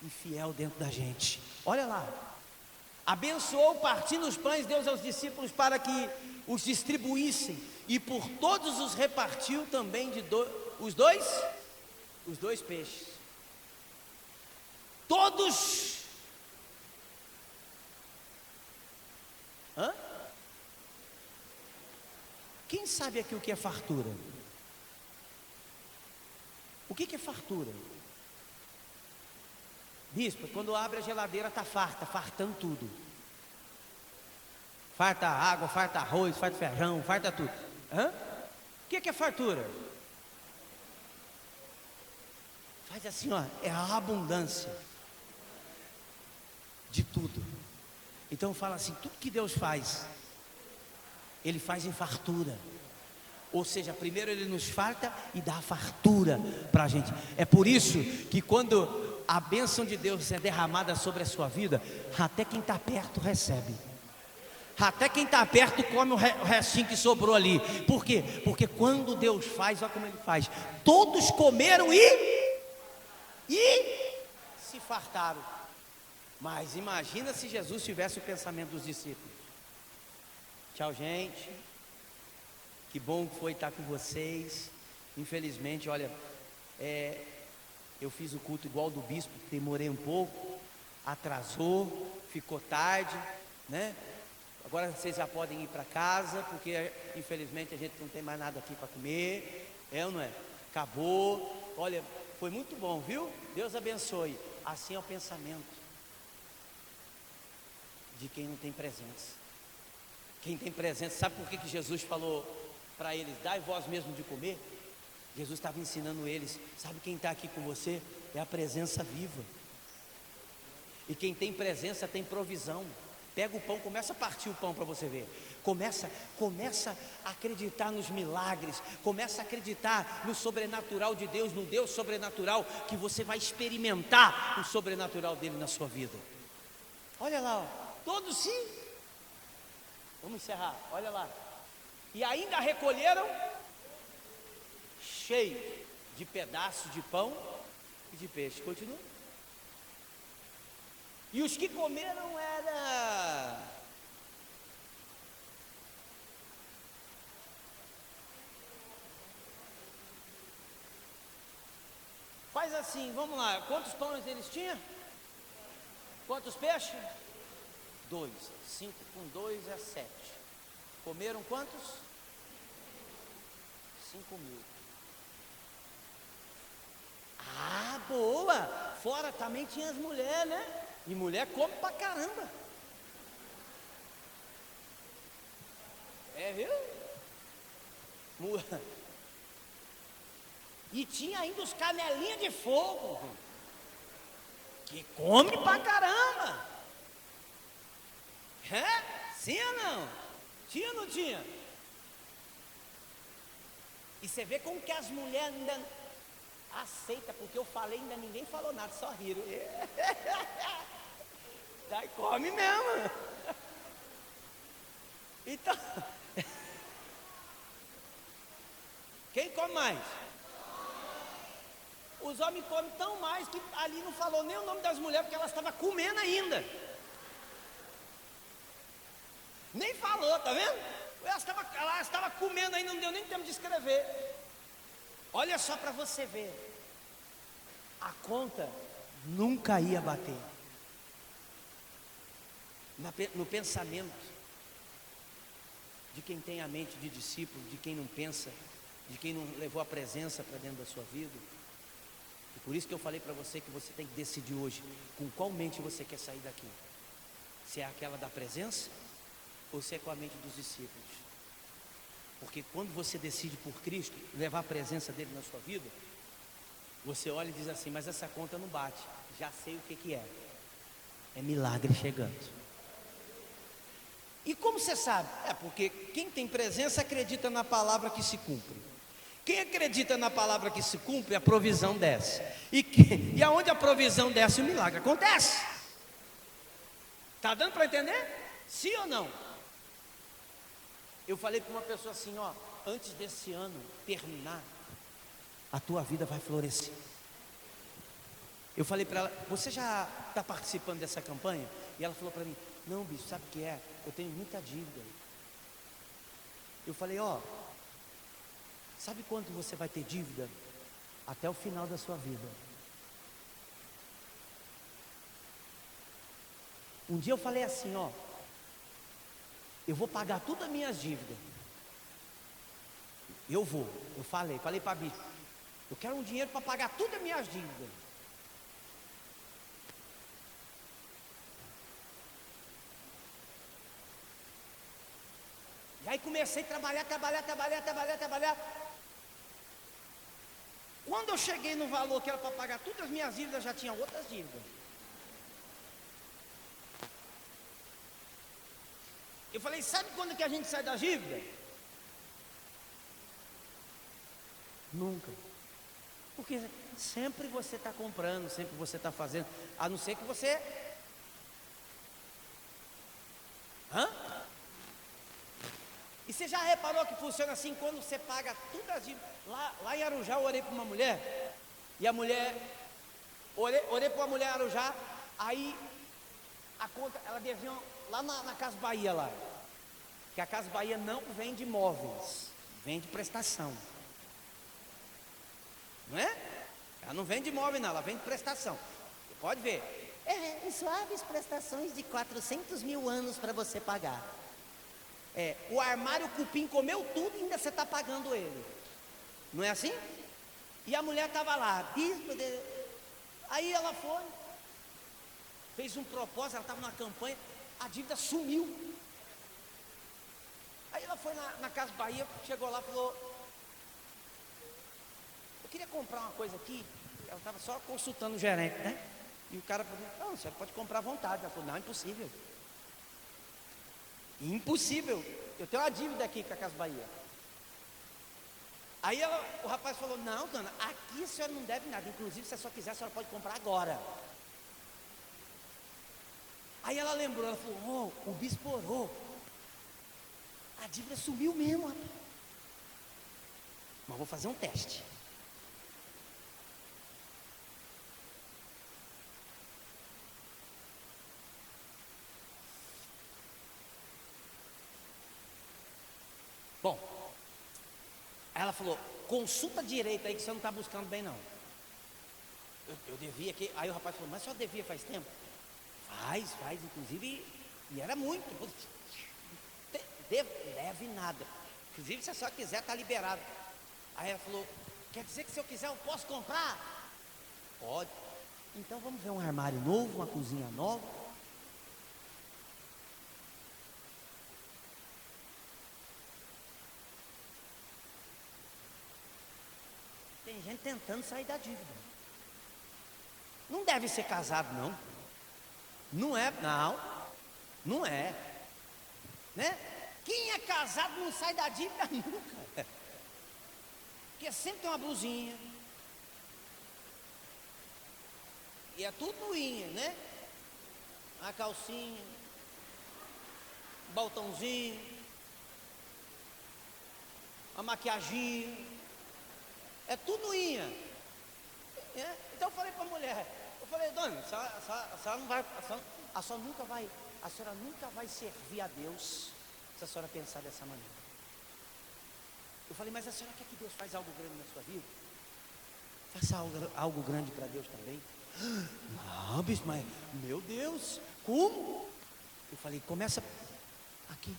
e fiel dentro da gente. Olha lá. Abençoou, partindo os pães, deu aos discípulos para que os distribuíssem, e por todos os repartiu também os dois peixes. Todos. Hã? Quem sabe aqui o que é fartura? O que é fartura? Bispo, quando abre a geladeira está fartando tudo. Farta água, farta arroz, farta feijão, farta tudo. Hã? O que é fartura? Faz assim, ó, é a abundância de tudo. Então fala assim, tudo que Deus faz, Ele faz em fartura. Ou seja, primeiro Ele nos farta e dá a fartura para a gente. É por isso que quando a bênção de Deus é derramada sobre a sua vida, até quem está perto recebe. Até quem está perto come o restinho que sobrou ali. Por quê? Porque quando Deus faz, olha como Ele faz. Todos comeram e e se fartaram. Mas imagina se Jesus tivesse o pensamento dos discípulos. Tchau, gente. Que bom que foi estar com vocês. Infelizmente, olha, eu fiz o culto igual do bispo, demorei um pouco, atrasou, ficou tarde, né? Agora vocês já podem ir para casa, porque infelizmente a gente não tem mais nada aqui para comer, ou não é? Acabou. Olha, foi muito bom, viu? Deus abençoe. Assim é o pensamento de quem não tem presença. Quem tem presença, sabe por que Jesus falou para eles: dai vós mesmo de comer? Jesus estava ensinando eles: sabe quem está aqui com você? É a presença viva. E quem tem presença tem provisão. Pega o pão, começa a partir o pão para você ver. Começa a acreditar nos milagres. Começa a acreditar no sobrenatural de Deus, no Deus sobrenatural, que você vai experimentar o sobrenatural dele na sua vida. Olha lá, ó, todos sim. Vamos encerrar, olha lá. E ainda recolheram cheio de pedaços de pão e de peixe. Continua. E os que comeram Faz assim, vamos lá. Quantos pães eles tinham? Quantos peixes? 2. 5 com 2 é 7. Comeram quantos? 5.000. Ah, boa! Fora também tinha as mulheres, né? E mulher come pra caramba. Viu? E tinha ainda os canelinhas de fogo, que come pra caramba. Sim ou não? Tinha ou não tinha? E você vê como que as mulheres ainda aceita, porque eu falei, ainda ninguém falou nada, só riram. Daí come mesmo. Então, quem come mais? Os homens comem tão mais que ali não falou nem o nome das mulheres, porque elas estavam comendo ainda. Nem falou, tá vendo? Elas estavam comendo ainda, não deu nem tempo de escrever. Olha só para você ver, a conta nunca ia bater. No pensamento de quem tem a mente de discípulo, de quem não pensa, de quem não levou a presença para dentro da sua vida. E por isso que eu falei para você que você tem que decidir hoje com qual mente você quer sair daqui. Se é aquela da presença ou se é com a mente dos discípulos. Porque quando você decide por Cristo, levar a presença dele na sua vida, você olha e diz assim: mas essa conta não bate, já sei o que é. É milagre chegando. E como você sabe? Porque quem tem presença acredita na palavra que se cumpre. Quem acredita na palavra que se cumpre, a provisão desce. E aonde a provisão desce, o milagre acontece. Está dando para entender? Sim ou não? Eu falei para uma pessoa assim, ó: antes desse ano terminar, a tua vida vai florescer. Eu falei para ela: você já está participando dessa campanha? E ela falou para mim: não, bicho, sabe o que é? Eu tenho muita dívida. Eu falei: ó, sabe quanto você vai ter dívida? Até o final da sua vida. Um dia eu falei assim, ó: eu vou pagar todas as minhas dívidas. Eu falei para a bicho: eu quero um dinheiro para pagar todas as minhas dívidas. E aí comecei a trabalhar. Quando eu cheguei no valor que era para pagar todas as minhas dívidas, já tinha outras dívidas. Eu falei: sabe quando que a gente sai da dívida? Nunca. Porque sempre você está comprando, sempre você está fazendo, a não ser que você... E você já reparou que funciona assim quando você paga tudo as dívidas? Lá em Arujá eu orei para uma mulher, e a mulher Orei para a mulher Arujá. Aí a conta, ela devia lá na Casa Bahia lá. Que a Casa Bahia não vende imóveis, vende prestação. Não é? Ela não vende imóvel não, ela vende prestação. Você pode ver. Em suaves prestações de 400 mil anos para você pagar. O armário, o cupim comeu tudo e ainda você está pagando ele. Não é assim? E a mulher estava lá. Aí ela foi, fez um propósito, ela estava numa campanha, a dívida sumiu. Aí ela foi na Casa Bahia, chegou lá e falou: eu queria comprar uma coisa aqui. Ela estava só consultando o gerente, né? E o cara falou: não, você pode comprar à vontade. Ela falou: não, impossível. Impossível, eu tenho uma dívida aqui com a Casa Bahia. Aí o rapaz falou: não, dona, aqui a senhora não deve nada. Inclusive, se a senhora quiser, a senhora pode comprar agora. Aí ela lembrou, ela falou: o bispo orou. A dívida sumiu mesmo, rapaz. Mas vou fazer um teste. Bom, aí ela falou: consulta direito aí que você não está buscando bem não. Eu devia aqui. Aí o rapaz falou: mas só devia faz tempo? Faz, inclusive, e era muito. Deve nada. Inclusive, se a senhora quiser, está liberado. Aí ela falou: quer dizer que se eu quiser eu posso comprar? Pode. Então vamos ver um armário novo, uma cozinha nova. Tem gente tentando sair da dívida. Não deve ser casado não. Não é, não é, né? Quem é casado não sai da dívida nunca. Porque sempre tem uma blusinha. E é tudo noinha, né? Uma calcinha, um baltãozinho, uma maquiaginha. É tudo noinha. Então eu falei para a mulher, dona, a senhora nunca vai servir a Deus se a senhora pensar dessa maneira. Eu falei: mas a senhora quer que Deus faça algo grande na sua vida? Faça algo grande para Deus também. Não, bispo, mas meu Deus, como? Eu falei: começa aqui.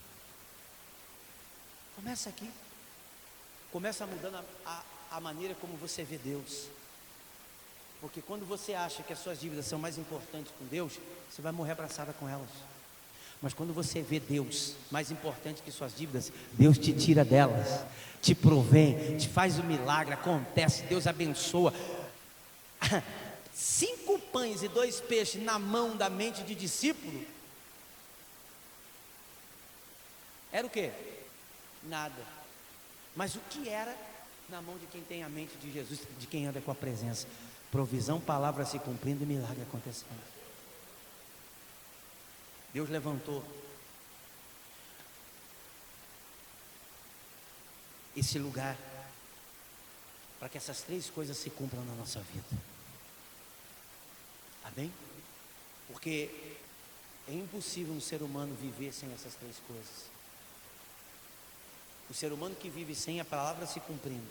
Começa aqui. Começa mudando a maneira como você vê Deus. Porque quando você acha que as suas dívidas são mais importantes com Deus, você vai morrer abraçada com elas. Mas quando você vê Deus mais importante que suas dívidas, Deus te tira delas, te provém, te faz um milagre, acontece, Deus abençoa. 5 pães e 2 peixes na mão da mente de discípulo, era o quê? Nada. Mas o que era na mão de quem tem a mente de Jesus, de quem anda com a presença? Provisão, palavra se cumprindo e milagre acontecendo. Deus levantou esse lugar para que essas 3 coisas se cumpram na nossa vida. Amém? Porque é impossível um ser humano viver sem essas 3 coisas. O ser humano que vive sem a palavra se cumprindo,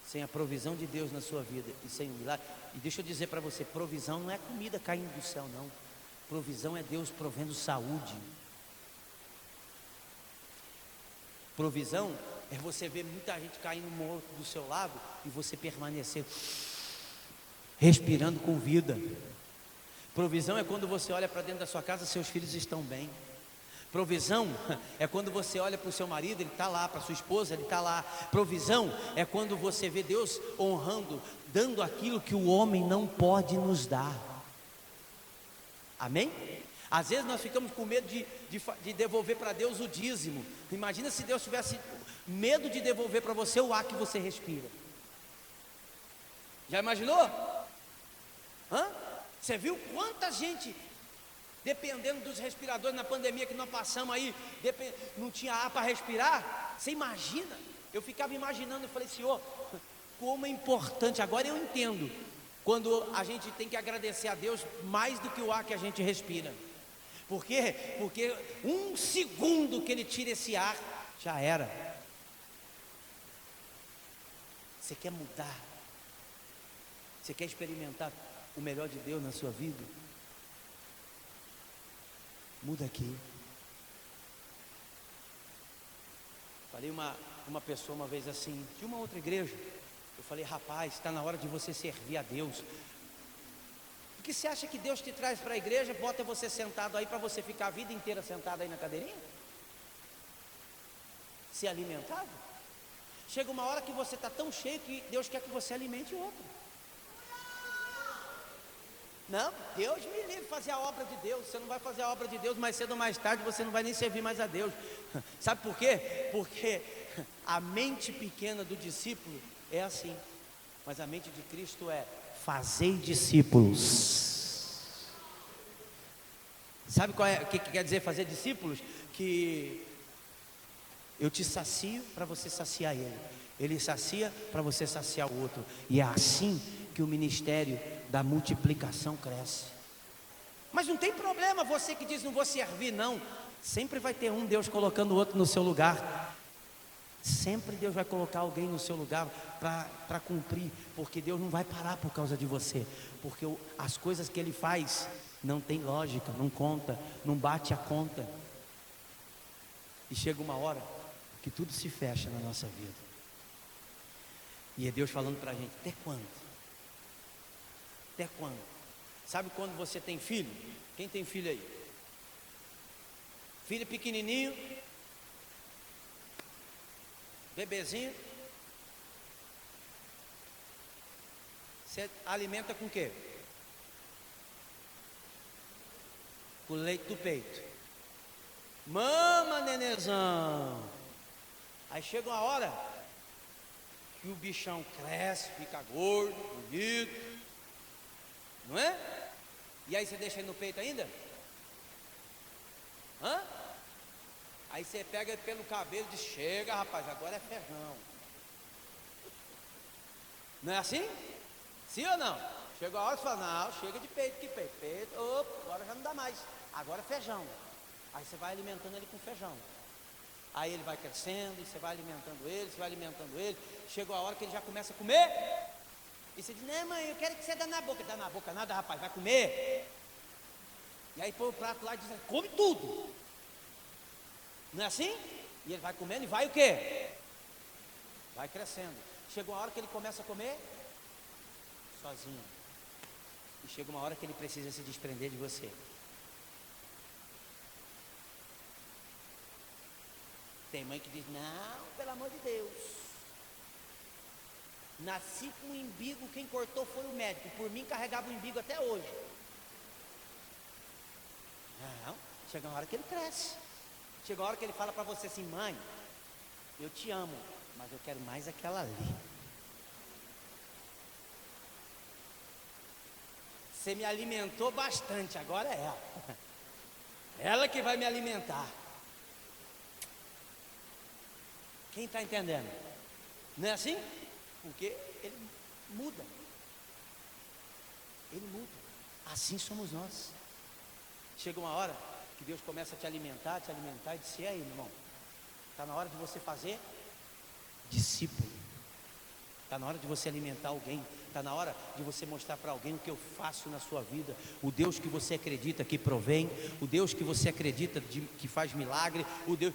sem a provisão de Deus na sua vida e sem o milagre. E deixa eu dizer para você, provisão não é comida caindo do céu não. Provisão é Deus provendo saúde. Provisão é você ver muita gente caindo morto do seu lado e você permanecer respirando com vida. Provisão é quando você olha para dentro da sua casa, seus filhos estão bem. Provisão é quando você olha para o seu marido, ele está lá, para a sua esposa, ele está lá. Provisão é quando você vê Deus honrando, dando aquilo que o homem não pode nos dar. Amém? Às vezes nós ficamos com medo de devolver para Deus o dízimo. Imagina se Deus tivesse medo de devolver para você o ar que você respira. Já imaginou? Você viu quanta gente, dependendo dos respiradores na pandemia que nós passamos aí, não tinha ar para respirar? Você imagina? Eu ficava imaginando, eu falei: Senhor, como é importante, agora eu entendo Quando a gente tem que agradecer a Deus mais do que o ar que a gente respira. Por quê? Porque um segundo que Ele tira esse ar, já era. Você quer mudar? Você quer experimentar o melhor de Deus na sua vida? Muda aqui. Falei uma pessoa uma vez assim, de uma outra igreja. Eu falei, rapaz, está na hora de você servir a Deus. Porque você acha que Deus te traz para a igreja, bota você sentado aí para você ficar a vida inteira sentado aí na cadeirinha? Ser alimentado? Chega uma hora que você está tão cheio que Deus quer que você alimente outro. Não, Deus me livre de fazer a obra de Deus. Você não vai fazer a obra de Deus, mais cedo ou mais tarde você não vai nem servir mais a Deus. Sabe por quê? Porque a mente pequena do discípulo é assim, mas a mente de Cristo é: fazei discípulos. Sabe o que quer dizer fazer discípulos? Que eu te sacio para você saciar ele, ele sacia para você saciar o outro, e é assim que o ministério da multiplicação cresce. Mas não tem problema você que diz não vou servir, não. Sempre vai ter um Deus colocando o outro no seu lugar. Sempre Deus vai colocar alguém no seu lugar para cumprir, porque Deus não vai parar por causa de você, porque as coisas que Ele faz não tem lógica, não conta, não bate a conta. E chega uma hora que tudo se fecha na nossa vida. E é Deus falando para a gente: até quando? Até quando? Sabe quando você tem filho? Quem tem filho aí? Filho pequenininho, bebezinho. Você alimenta com o quê? Com o leite do peito. Mama, nenezão. Aí chega uma hora que o bichão cresce, fica gordo, bonito, não é? E aí você deixa ele no peito ainda? Hã? Aí você pega ele pelo cabelo e diz: chega, rapaz, agora é feijão. Não é assim? Sim ou não? Chega a hora e fala: não, chega de peito, que peito? Peito, opa, agora já não dá mais, agora é feijão. Aí você vai alimentando ele com feijão. Aí ele vai crescendo, e você vai alimentando ele, você vai alimentando ele. Chega a hora que ele já começa a comer. E você diz: não, mãe, eu quero que você dê na boca. Dá na boca nada, rapaz, vai comer. E aí põe o prato lá e diz: come tudo. Não é assim? E ele vai comendo e vai o quê? Vai crescendo. Chega uma hora que ele começa a comer sozinho. E chega uma hora que ele precisa se desprender de você. Tem mãe que diz: não, pelo amor de Deus, nasci com um umbigo, quem cortou foi o médico, por mim carregava o umbigo até hoje. Não, chega uma hora que ele cresce. Chega uma hora que ele fala para você assim: mãe, eu te amo, mas eu quero mais aquela ali. Você me alimentou bastante, agora é ela. Ela que vai me alimentar. Quem está entendendo? Não é assim? Porque ele muda. Ele muda. Assim somos nós. Chega uma hora que Deus começa a te alimentar e diz: e aí, meu irmão? Está na hora de você fazer discípulo. Está na hora de você alimentar alguém. Está na hora de você mostrar para alguém o que eu faço na sua vida. O Deus que você acredita que provém. O Deus que você acredita que faz milagre. O Deus...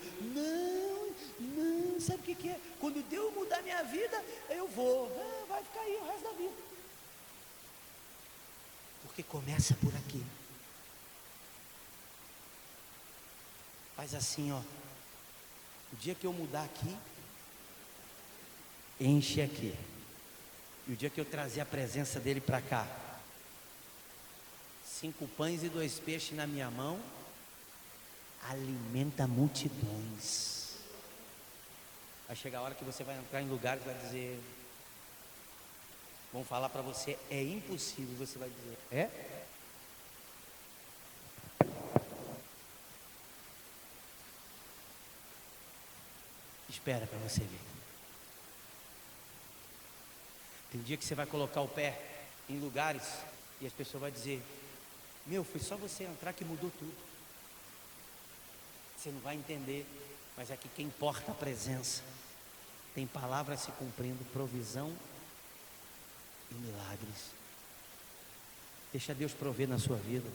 Não, sabe o que é? Quando Deus mudar minha vida, eu vou. Vai ficar aí o resto da vida. Porque começa por aqui. Faz assim, ó. O dia que eu mudar aqui, enche aqui. E o dia que eu trazer a presença dele para cá, 5 pães e 2 peixes na minha mão, alimenta multidões. Vai chegar a hora que você vai entrar em lugares e vai dizer, vão falar para você: é impossível. Você vai dizer: é? Espera para você ver. Tem dia que você vai colocar o pé em lugares e as pessoas vão dizer: meu, foi só você entrar que mudou tudo. Você não vai entender, mas é que quem importa a presença. Tem palavras se cumprindo, provisão e milagres. Deixa Deus prover na sua vida.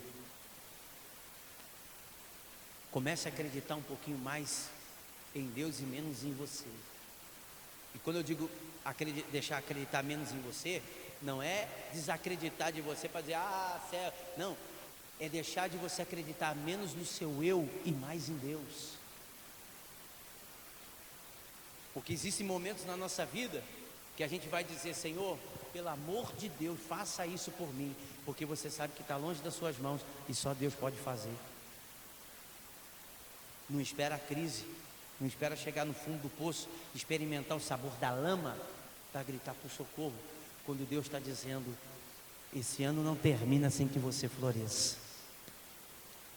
Comece a acreditar um pouquinho mais em Deus e menos em você. E quando eu digo deixar acreditar menos em você, não é desacreditar de você para dizer, ah, céu. Não, é deixar de você acreditar menos no seu eu e mais em Deus. Porque existem momentos na nossa vida que a gente vai dizer: Senhor, pelo amor de Deus, faça isso por mim, porque você sabe que está longe das suas mãos e só Deus pode fazer. Não espera a crise, não espera chegar no fundo do poço, experimentar o sabor da lama para gritar por socorro, quando Deus está dizendo: esse ano não termina sem que você floresça.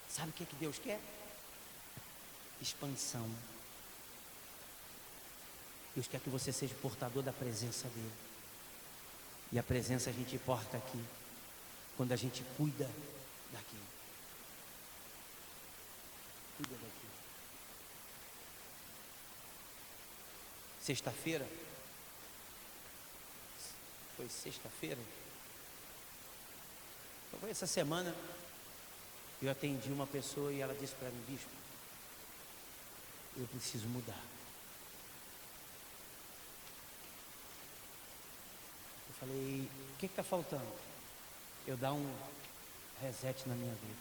Sabe o que Deus quer? Expansão. Deus quer que você seja portador da presença dEle. E a presença a gente porta aqui, quando a gente cuida daqui. Cuida daqui. Sexta-feira, foi sexta-feira? Então, foi essa semana, eu atendi uma pessoa e ela disse para mim: bispo, eu preciso mudar. Eu falei: o que está faltando? Eu dar um reset na minha vida.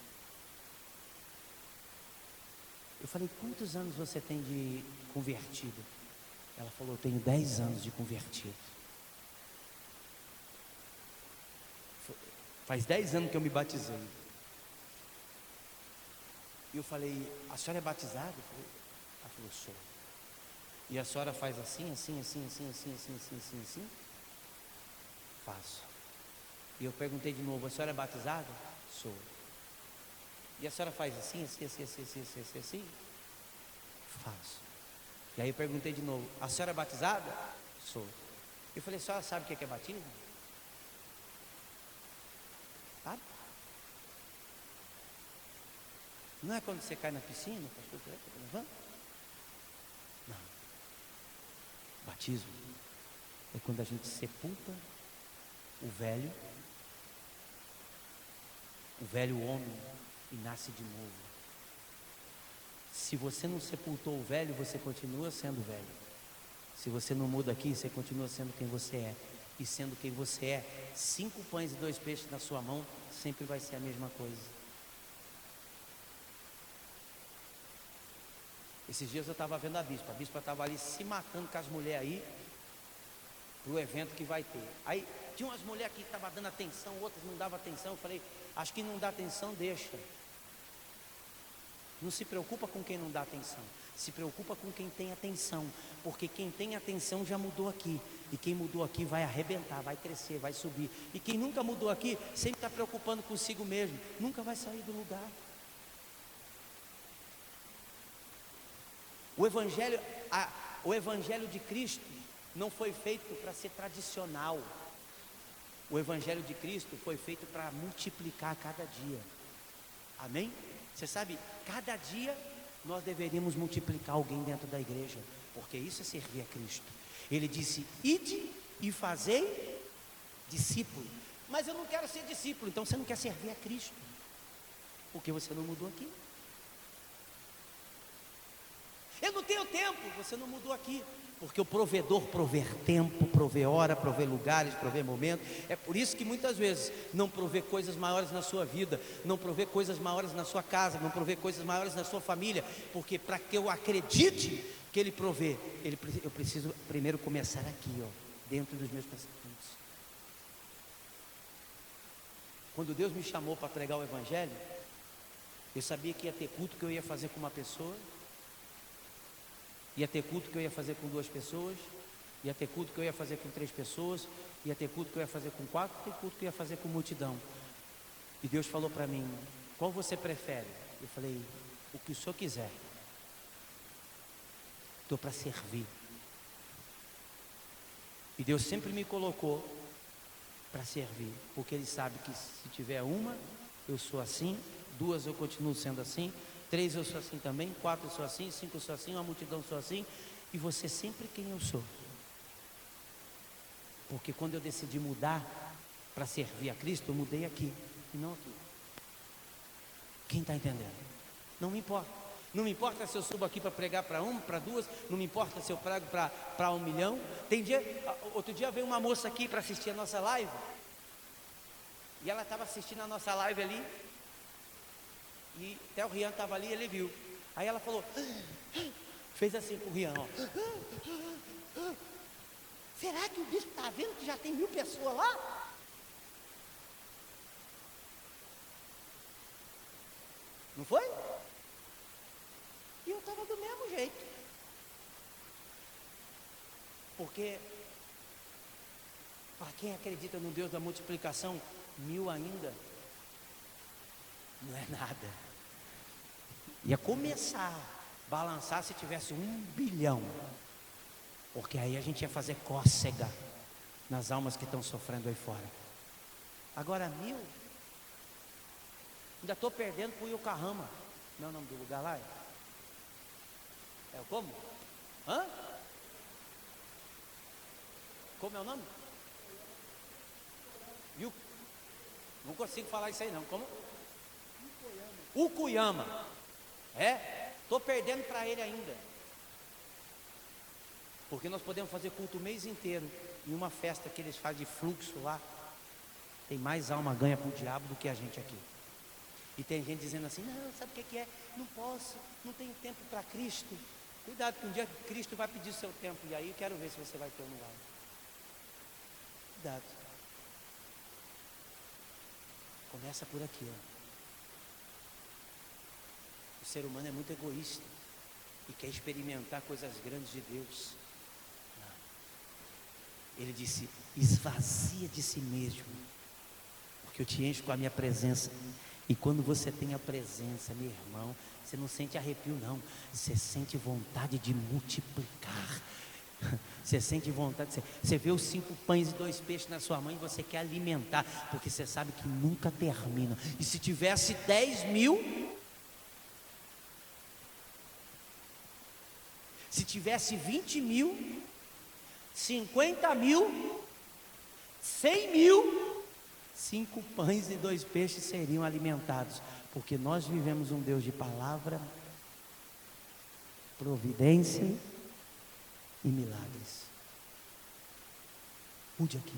Eu falei: quantos anos você tem de convertido? Ela falou: eu tenho 10 anos de convertido. Faz 10 anos que eu me batizei. E eu falei: a senhora é batizada? Ela falou: sou. E a senhora faz assim, assim, assim, assim, assim, assim, assim, assim, assim? Faço. E eu perguntei de novo: a senhora é batizada? Sou. E a senhora faz assim, assim, assim, assim, assim, assim, assim, assim? Faço. E aí eu perguntei de novo: a senhora é batizada? Sou. Eu falei: a senhora sabe o que é batismo? Sabe? Não é quando você cai na piscina, pastor, levanta? Não. Batismo é quando a gente sepulta o velho homem, e nasce de novo. Se você não sepultou o velho, você continua sendo velho. Se você não muda aqui, você continua sendo quem você é. E sendo quem você é, 5 pães e 2 peixes na sua mão sempre vai ser a mesma coisa. Esses dias eu estava vendo a bispa estava ali se matando com as mulheres aí, para o evento que vai ter. Aí tinha umas mulheres que estavam dando atenção, outras não davam atenção. Eu falei: acho que não dá atenção, deixa. Não se preocupa com quem não dá atenção, se preocupa com quem tem atenção, porque quem tem atenção já mudou aqui, e quem mudou aqui vai arrebentar, vai crescer, vai subir. E quem nunca mudou aqui, sempre está preocupando consigo mesmo, nunca vai sair do lugar. O Evangelho de Cristo não foi feito para ser tradicional. O Evangelho de Cristo foi feito para multiplicar a cada dia. Amém? Você sabe, cada dia nós deveríamos multiplicar alguém dentro da igreja, porque isso é servir a Cristo. Ele disse: ide e fazei discípulo. Mas eu não quero ser discípulo. Então você não quer servir a Cristo, porque você não mudou aqui. Eu não tenho tempo, você não mudou aqui, porque o provedor provê tempo, provê hora, provê lugares, provê momentos. É por isso que muitas vezes não provê coisas maiores na sua vida, não provê coisas maiores na sua casa, não provê coisas maiores na sua família, porque para que eu acredite que Ele provê, eu preciso primeiro começar aqui, dentro dos meus pensamentos. Quando Deus me chamou para pregar o Evangelho, eu sabia que ia ter culto que eu ia fazer com uma pessoa, ia ter culto que eu ia fazer com 2 pessoas, ia ter culto que eu ia fazer com 3 pessoas, ia ter culto que eu ia fazer com 4, ia ter culto que eu ia fazer com multidão. E Deus falou para mim: qual você prefere? Eu falei: o que o Senhor quiser. Estou para servir. E Deus sempre me colocou para servir, porque Ele sabe que se tiver uma, eu sou assim, duas eu continuo sendo assim, três eu sou assim também, quatro eu sou assim, cinco eu sou assim, uma multidão eu sou assim, e você sempre quem eu sou. Porque quando eu decidi mudar para servir a Cristo, eu mudei aqui e não aqui. Quem está entendendo? Não me importa. Não me importa se eu subo aqui para pregar para uma, para duas, não me importa se eu prego para 1 milhão. Outro dia veio uma moça aqui para assistir a nossa live, e ela estava assistindo a nossa live ali, e até o Rian estava ali, ele viu. Aí ela falou, fez assim com o Rian, ó. Será que o bispo está vendo que já tem 1000 pessoas lá? Não foi? E eu estava do mesmo jeito. Porque, para quem acredita no Deus da multiplicação, 1000 ainda não é nada. Ia começar a balançar se tivesse 1 bilhão. Porque aí a gente ia fazer cócega nas almas que estão sofrendo aí fora. Agora 1000, ainda estou perdendo para o Yokohama. Não é o nome do lugar lá? É como? Hã? Como é o nome? Não consigo falar isso aí não. Como? Ukuyama. Estou perdendo para ele ainda. Porque nós podemos fazer culto o mês inteiro. Em uma festa que eles fazem de fluxo lá, tem mais alma ganha para o diabo do que a gente aqui. E tem gente dizendo assim, não, sabe o que é? Não posso, não tenho tempo para Cristo. Cuidado, que um dia Cristo vai pedir o seu tempo, e aí eu quero ver se você vai ter ou não vai. Cuidado. Começa por aqui, ó. O ser humano é muito egoísta e quer experimentar coisas grandes de Deus. Não. Ele disse, esvazia de si mesmo, porque eu te encho com a minha presença. E quando você tem a presença, meu irmão, você não sente arrepio não, você sente vontade de multiplicar. Você sente vontade, você vê os 5 pães e 2 peixes na sua mão e você quer alimentar, porque você sabe que nunca termina. E se tivesse 10.000, se tivesse 20.000, 50.000, 100.000, 5 pães e 2 peixes seriam alimentados, porque nós vivemos um Deus de palavra, providência e milagres. Mude aqui.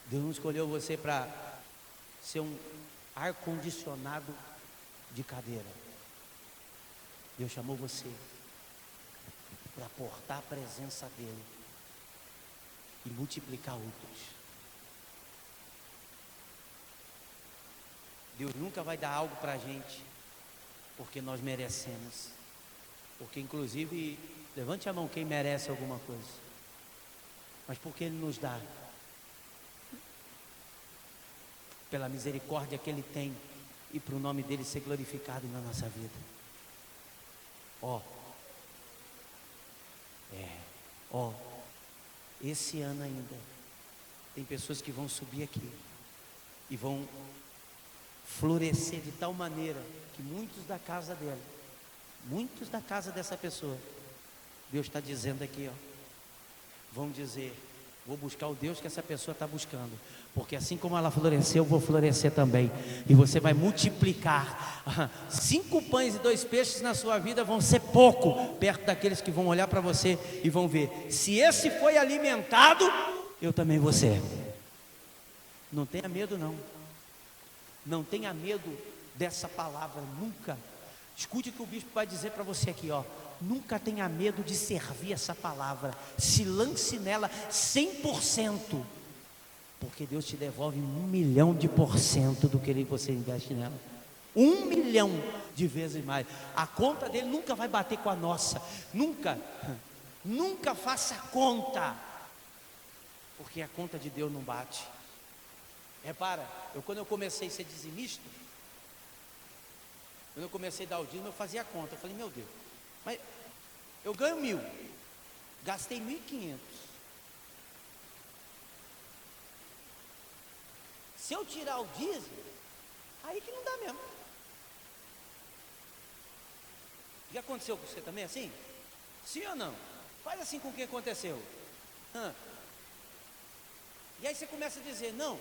Deus não escolheu você para ser um ar-condicionado de cadeira. Deus chamou você para portar a presença dEle e multiplicar outros. Deus nunca vai dar algo para a gente porque nós merecemos. Porque inclusive, levante a mão quem merece alguma coisa. Mas porque Ele nos dá? Pela misericórdia que Ele tem e para o nome dEle ser glorificado na nossa vida. Esse ano ainda tem pessoas que vão subir aqui e vão florescer de tal maneira que muitos da casa dela, muitos da casa dessa pessoa, Deus está dizendo aqui, vão dizer, vou buscar o Deus que essa pessoa está buscando, porque assim como ela floresceu, eu vou florescer também, e você vai multiplicar. 5 pães e 2 peixes na sua vida vão ser pouco, perto daqueles que vão olhar para você e vão ver, se esse foi alimentado, eu também vou ser. Não tenha medo não. Não tenha medo dessa palavra, nunca. Escute o que o bispo vai dizer para você aqui, nunca tenha medo de servir essa palavra. Se lance nela 100%, porque Deus te devolve 1.000.000% do que você investe nela. 1 milhão de vezes mais. A conta dele nunca vai bater com a nossa. Nunca faça conta, porque a conta de Deus não bate. Repara, quando eu comecei a ser dizimista, quando eu comecei a dar o dízimo, eu fazia conta. Eu falei, meu Deus, mas eu ganho 1.000, gastei 1.500. se eu tirar o dízimo, aí que não dá mesmo. Já aconteceu com você também assim? Sim ou não? Faz assim com quem aconteceu. E aí você começa a dizer, não,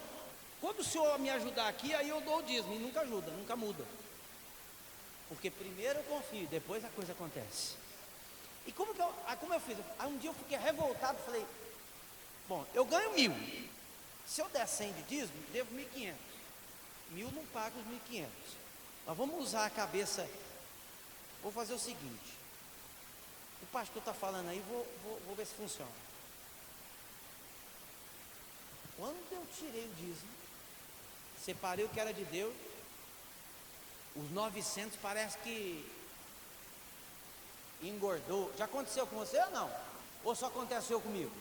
quando o senhor me ajudar aqui, aí eu dou o dízimo. E nunca ajuda, nunca muda. Porque primeiro eu confio, depois a coisa acontece. E como eu fiz? Aí um dia eu fiquei revoltado, falei, bom, eu ganho 1.000. Se eu der 100 de dízimo, devo 1.500. 1.000 não paga os 1.500. Nós vamos usar a cabeça. Vou fazer o seguinte. O pastor está falando aí, vou ver se funciona. Quando eu tirei o dízimo, separei o que era de Deus, os 900 parece que engordou. Já aconteceu com você ou não? Ou só aconteceu comigo?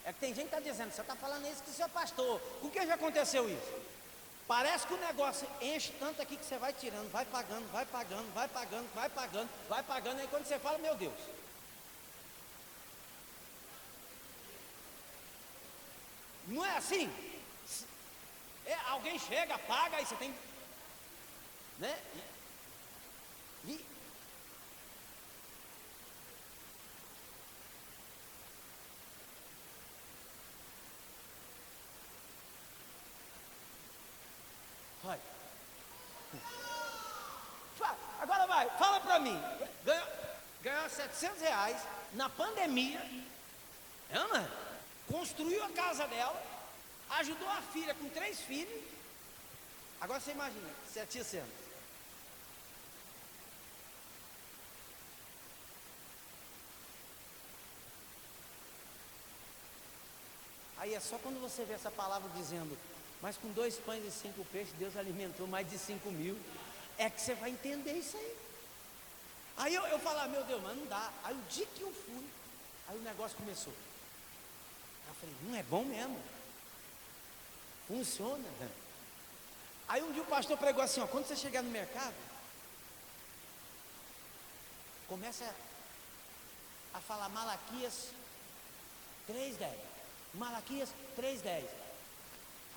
É que tem gente que está dizendo, você está falando isso que você é pastor. Com quem já aconteceu isso? Parece que o negócio enche tanto aqui que você vai tirando, vai pagando, vai pagando, vai pagando, vai pagando, vai pagando. Aí quando você fala, meu Deus. Não é assim? Alguém chega, paga, aí você tem, né? Vai. Agora vai, fala pra mim. Ganhou R$700 na pandemia, não é? Construiu a casa dela, ajudou a filha com 3 filhos. Agora você imagina, 700. Aí é só quando você vê essa palavra dizendo, mas com 2 pães e 5 peixes, Deus alimentou mais de 5.000. É que você vai entender isso aí. Aí eu falo, meu Deus, mas não dá. Aí o dia que eu fui, aí o negócio começou. Eu falei, não é bom mesmo. Funciona. Aí um dia o pastor pregou assim, quando você chegar no mercado, começa a falar Malaquias 3:10. Malaquias 3:10.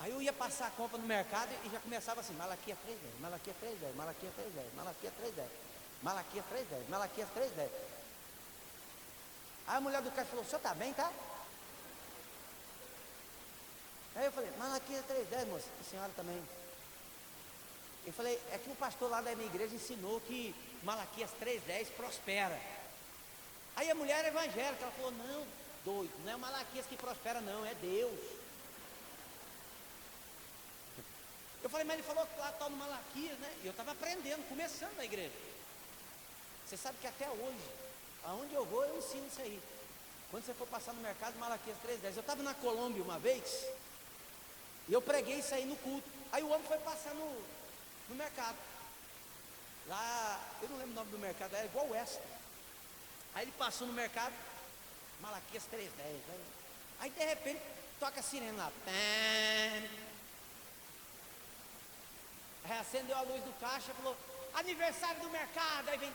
Aí eu ia passar a compra no mercado e já começava assim, Malaquias 3:10, Malaquias 3:10, Malaquias 3:10, Malaquias 3:10, Malaquias 3:10, Malaquias 3:10. Aí a mulher do caixa falou, o senhor está bem, tá? Aí eu falei, Malaquias 3:10, moça, a senhora também. Eu falei, é que o pastor lá da minha igreja ensinou que Malaquias 3:10 prospera. Aí a mulher evangélica, ela falou, não, doido, não é o Malaquias que prospera não, é Deus. Eu falei, mas ele falou que lá está no Malaquias, né? E eu estava aprendendo, começando na igreja. Você sabe que até hoje, aonde eu vou, eu ensino isso aí. Quando você for passar no mercado, Malaquias 3:10. Eu estava na Colômbia uma vez, e eu preguei isso aí no culto. Aí o homem foi passar no mercado. Lá, eu não lembro o nome do mercado, é igual o Extra. Aí ele passou no mercado, Malaquias 3:10. Aí de repente, toca a sirene lá. Aí acendeu a luz do caixa e falou, aniversário do mercado. Aí vem.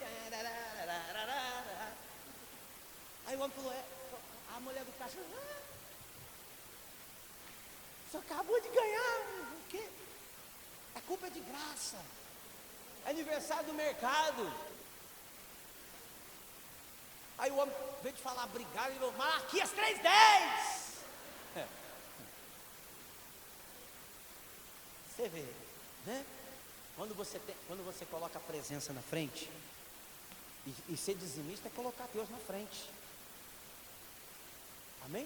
Aí o homem falou, a mulher do caixa, você acabou de ganhar, o quê? A culpa é de graça. É aniversário do mercado. Aí o homem veio de falar, obrigado, ele falou, Malaquias 3:10. Você vê, né? Quando você coloca a presença na frente, e ser dizimista é colocar Deus na frente. Amém?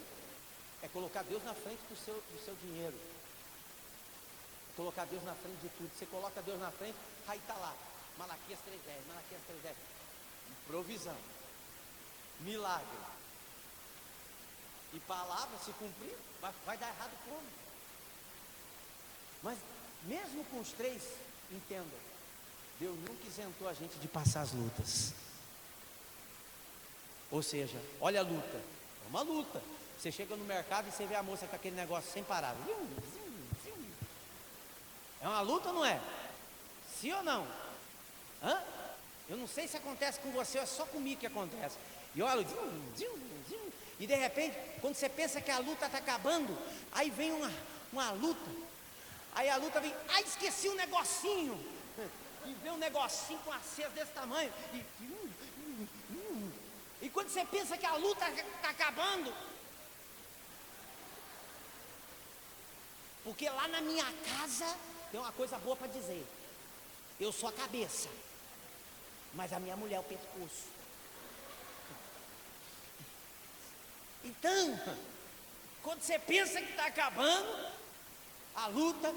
É colocar Deus na frente do seu dinheiro. É colocar Deus na frente de tudo. Você coloca Deus na frente, aí está lá. Malaquias 3:10, Malaquias 3:10. Provisão. Milagre. E palavra se cumprir, vai dar errado como? Mas mesmo com os 3, entenda, Deus nunca isentou a gente de passar as lutas. Ou seja, olha a luta, é uma luta. Você chega no mercado e você vê a moça com aquele negócio sem parar. É uma luta ou não é? Sim ou não? Eu não sei se acontece com você, é só comigo que acontece. E olha, e de repente, quando você pensa que a luta está acabando, aí vem uma luta. Aí a luta vem, esqueci um negocinho. E vê um negocinho com acesso desse tamanho. E quando você pensa que a luta está acabando, porque lá na minha casa tem uma coisa boa para dizer: eu sou a cabeça, mas a minha mulher é o pescoço. Então, quando você pensa que está acabando a luta,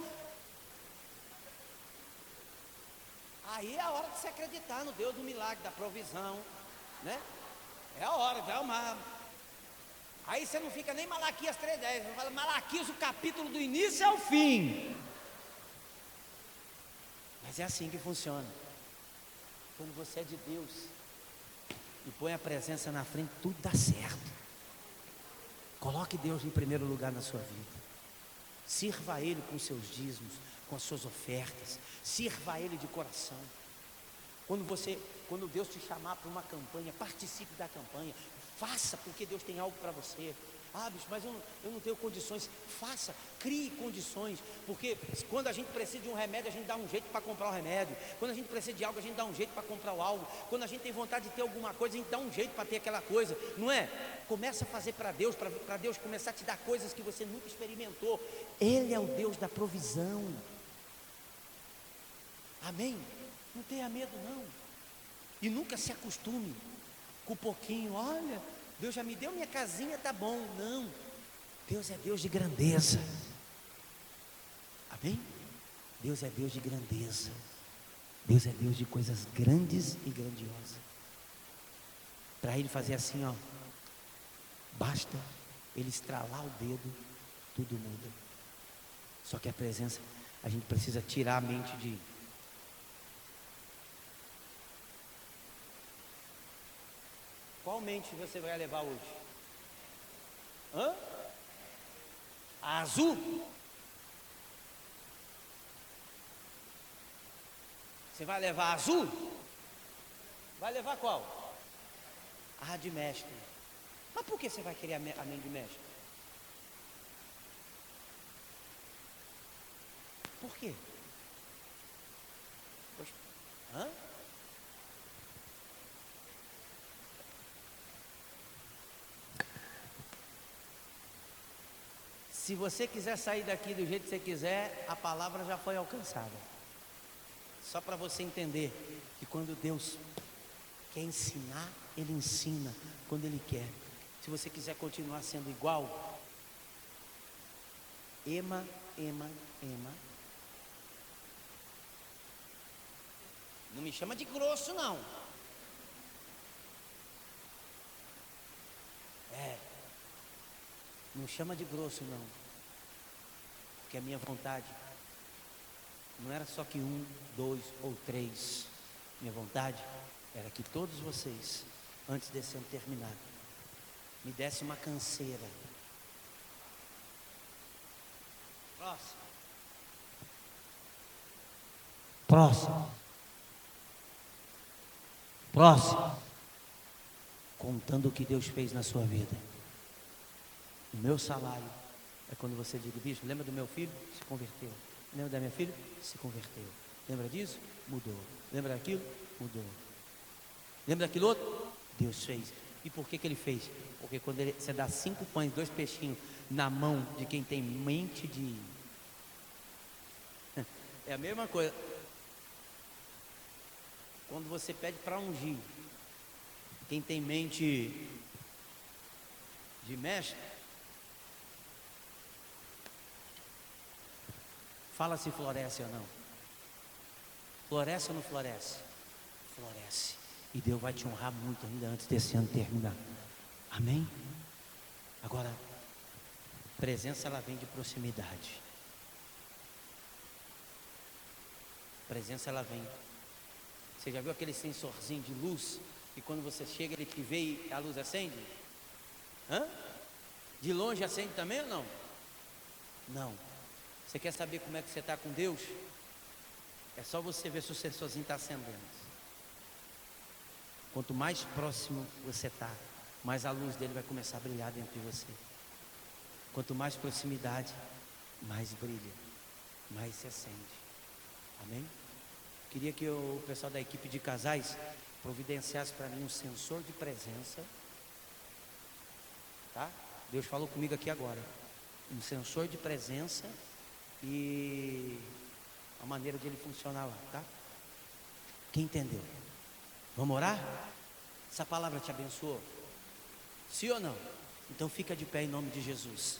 aí é a hora de se acreditar no Deus do milagre, da provisão, né? É a hora, vai ao mar. Aí você não fica nem Malaquias 3:10, você fala Malaquias, o capítulo do início ao fim. Mas é assim que funciona. Quando você é de Deus e põe a presença na frente, tudo dá certo. Coloque Deus em primeiro lugar na sua vida. Sirva a Ele com seus dízimos, com as suas ofertas. Sirva a Ele de coração. Quando Deus te chamar para uma campanha, participe da campanha. Faça, porque Deus tem algo para você. Bicho, mas eu não tenho condições. Faça, crie condições. Porque quando a gente precisa de um remédio, a gente dá um jeito para comprar o remédio. Quando a gente precisa de algo, a gente dá um jeito para comprar o algo. Quando a gente tem vontade de ter alguma coisa, a gente dá um jeito para ter aquela coisa. Não é? Começa a fazer para Deus começar a te dar coisas que você nunca experimentou. Ele é o Deus da provisão. Amém? Não tenha medo não. E nunca se acostume com pouquinho. Olha, Deus já me deu minha casinha, tá bom. Não, Deus é Deus de grandeza. Amém? Deus é Deus de grandeza. Deus é Deus de coisas grandes e grandiosas. Para Ele fazer assim, basta Ele estralar o dedo, tudo muda. Só que a presença, a gente precisa tirar a mente de... Qual mente você vai levar hoje? A azul? Você vai levar a azul? Vai levar qual? A de mestre. Mas por que você vai querer a mente de mestre? Por quê? Poxa, Se você quiser sair daqui do jeito que você quiser, a palavra já foi alcançada. Só para você entender que quando Deus quer ensinar, Ele ensina quando Ele quer. Se você quiser continuar sendo igual, ema. Não me chama de grosso, não. Não chama de grosso, não. Porque a minha vontade não era só que 1, 2 ou 3. Minha vontade era que todos vocês, antes desse ano terminar, me dessem uma canseira. Próximo. Contando o que Deus fez na sua vida. O meu salário é quando você diz, bicho, lembra do meu filho? Se converteu. Lembra da minha filha? Se converteu. Lembra disso? Mudou. Lembra daquilo? Mudou. Lembra daquilo outro? Deus fez. E por que Ele fez? Porque quando você dá 5 pães, 2 peixinhos na mão de quem tem mente de... É a mesma coisa. Quando você pede para ungir quem tem mente de mestre, fala se floresce ou não. Floresce ou não floresce? Floresce. E Deus vai te honrar muito ainda antes desse ano terminar. Amém? Agora, presença ela vem de proximidade. Presença ela vem. Você já viu aquele sensorzinho de luz? Que quando você chega ele te vê e a luz acende? De longe acende também ou não? Não. Você quer saber como é que você está com Deus? É só você ver se o sensorzinho está acendendo. Quanto mais próximo você está, mais a luz dele vai começar a brilhar dentro de você. Quanto mais proximidade, mais brilha, mais se acende. Amém? Queria que o pessoal da equipe de casais providenciasse para mim um sensor de presença, tá? Deus falou comigo aqui agora. Um sensor de presença e a maneira de ele funcionar lá, tá? Quem entendeu? Vamos orar? Essa palavra te abençoou? Sim ou não? Então fica de pé em nome de Jesus.